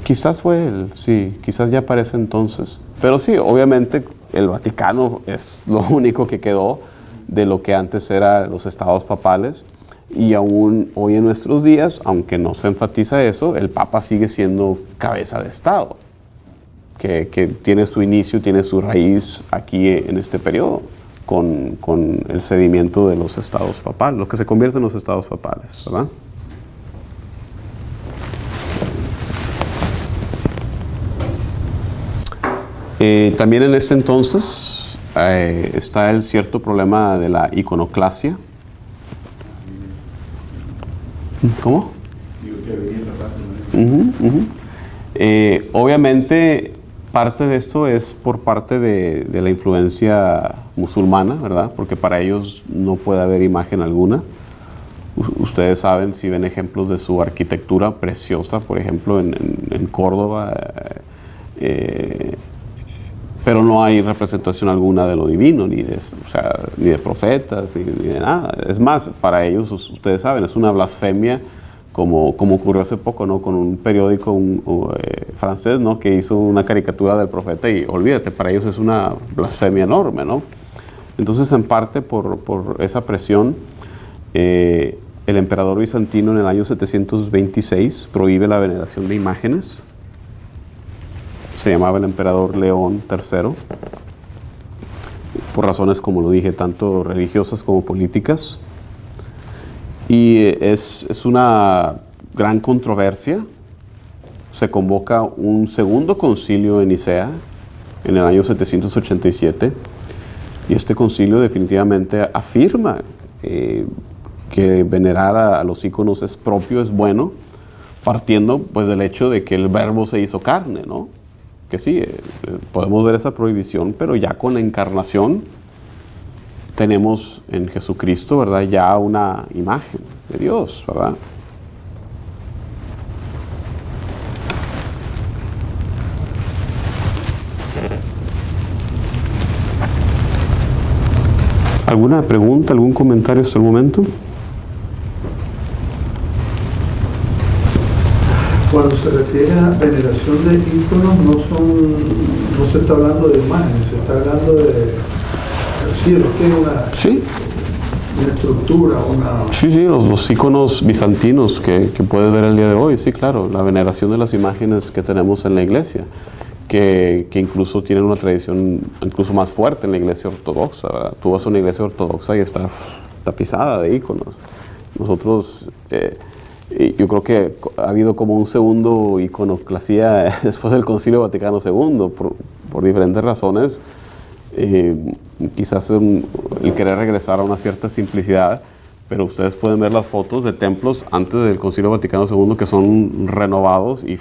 Quizás fue él, sí, quizás ya aparece entonces. Pero sí, obviamente el Vaticano es lo único que quedó de lo que antes eran los estados papales. Y aún hoy en nuestros días, aunque no se enfatiza eso, el Papa sigue siendo cabeza de Estado, que tiene su inicio, tiene su raíz aquí en este periodo, con el cedimiento de los estados papales, lo que se convierte en los estados papales, ¿verdad? También en este entonces está el cierto problema de la iconoclasia. ¿Cómo? Obviamente parte de esto es por parte de la influencia musulmana, ¿verdad? Porque para ellos no puede haber imagen alguna. Ustedes saben, si ven ejemplos de su arquitectura preciosa, por ejemplo en Córdoba, pero no hay representación alguna de lo divino, ni de profetas, ni de nada. Es más, para ellos, ustedes saben, es una blasfemia, como ocurrió hace poco, ¿no?, con un periódico francés, ¿no?, que hizo una caricatura del profeta, y olvídate, para ellos es una blasfemia enorme, ¿no? Entonces, en parte por esa presión, el emperador bizantino en el año 726 prohíbe la veneración de imágenes. Se llamaba el emperador León III, por razones, como lo dije, tanto religiosas como políticas. Y es una gran controversia. Se convoca un segundo concilio en Nicea en el año 787, y este concilio definitivamente afirma que venerar a los íconos es propio, es bueno, partiendo pues del hecho de que el Verbo se hizo carne, ¿no? Que sí, podemos ver esa prohibición, pero ya con la encarnación tenemos en Jesucristo, ¿verdad?, ya una imagen de Dios, ¿verdad? ¿Alguna pregunta, algún comentario hasta el momento? Cuando se refiere a veneración de íconos, no se está hablando de imágenes, se está hablando de cielo, que es una estructura, Sí, los íconos bizantinos que puedes ver el día de hoy, sí, claro, la veneración de las imágenes que tenemos en la iglesia, que incluso tienen una tradición incluso más fuerte en la iglesia ortodoxa, ¿verdad? Tú vas a una iglesia ortodoxa y está tapizada de íconos. Nosotros... yo creo que ha habido como un segundo iconoclasía después del Concilio Vaticano II, por diferentes razones, quizás el querer regresar a una cierta simplicidad, pero ustedes pueden ver las fotos de templos antes del Concilio Vaticano II que son renovados y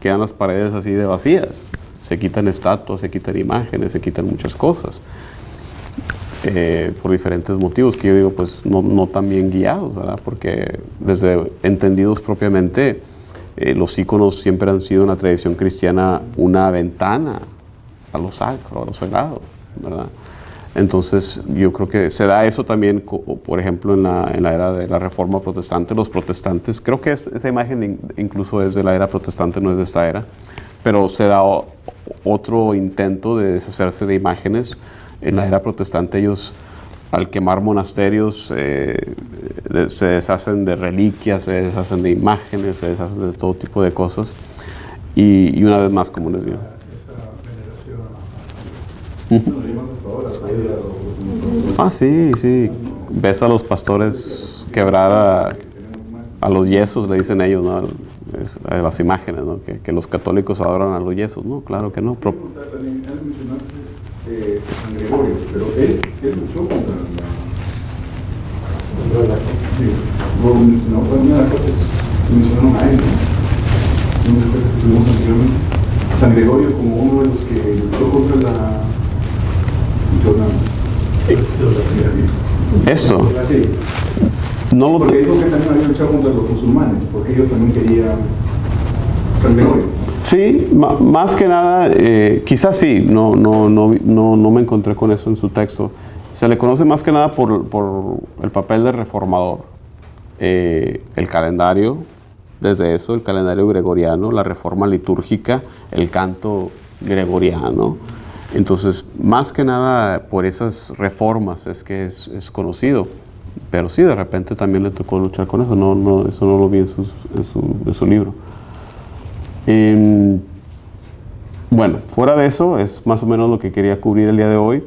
quedan las paredes así de vacías. Se quitan estatuas, se quitan imágenes, se quitan muchas cosas. Por diferentes motivos que yo digo, pues no tan bien guiados, ¿verdad? Porque desde entendidos propiamente, los íconos siempre han sido en la tradición cristiana una ventana a lo sacro, a lo sagrado, ¿verdad? Entonces yo creo que se da eso también, por ejemplo, en la era de la Reforma Protestante. Los protestantes, creo que esa imagen incluso es de la era protestante, no es de esta era, pero se da otro intento de deshacerse de imágenes. En la era protestante ellos, al quemar monasterios, se deshacen de reliquias, se deshacen de imágenes, se deshacen de todo tipo de cosas. Y una vez más, como les digo. Sí, sí. Ves a los pastores quebrar a los yesos, le dicen ellos, ¿no? A las imágenes, ¿no? Que los católicos adoran a los yesos, ¿no? Claro que no. San Gregorio, pero él luchó contra una de las cosas que mencionaron a él, ¿no? Una de las cosas que tuvimos anteriormente, San Gregorio como uno de los que luchó contra la Esto. Sí. No lo... Porque dijo que también había luchado contra los musulmanes, porque ellos también querían San Gregorio. Sí, más que nada, quizás sí, no me encontré con eso en su texto. Se le conoce más que nada por el papel de reformador. El calendario, desde eso, el calendario gregoriano, la reforma litúrgica, el canto gregoriano. Entonces, más que nada por esas reformas es que es conocido. Pero sí, de repente también le tocó luchar con eso. Eso no lo vi en su libro. Bueno, fuera de eso, es más o menos lo que quería cubrir el día de hoy.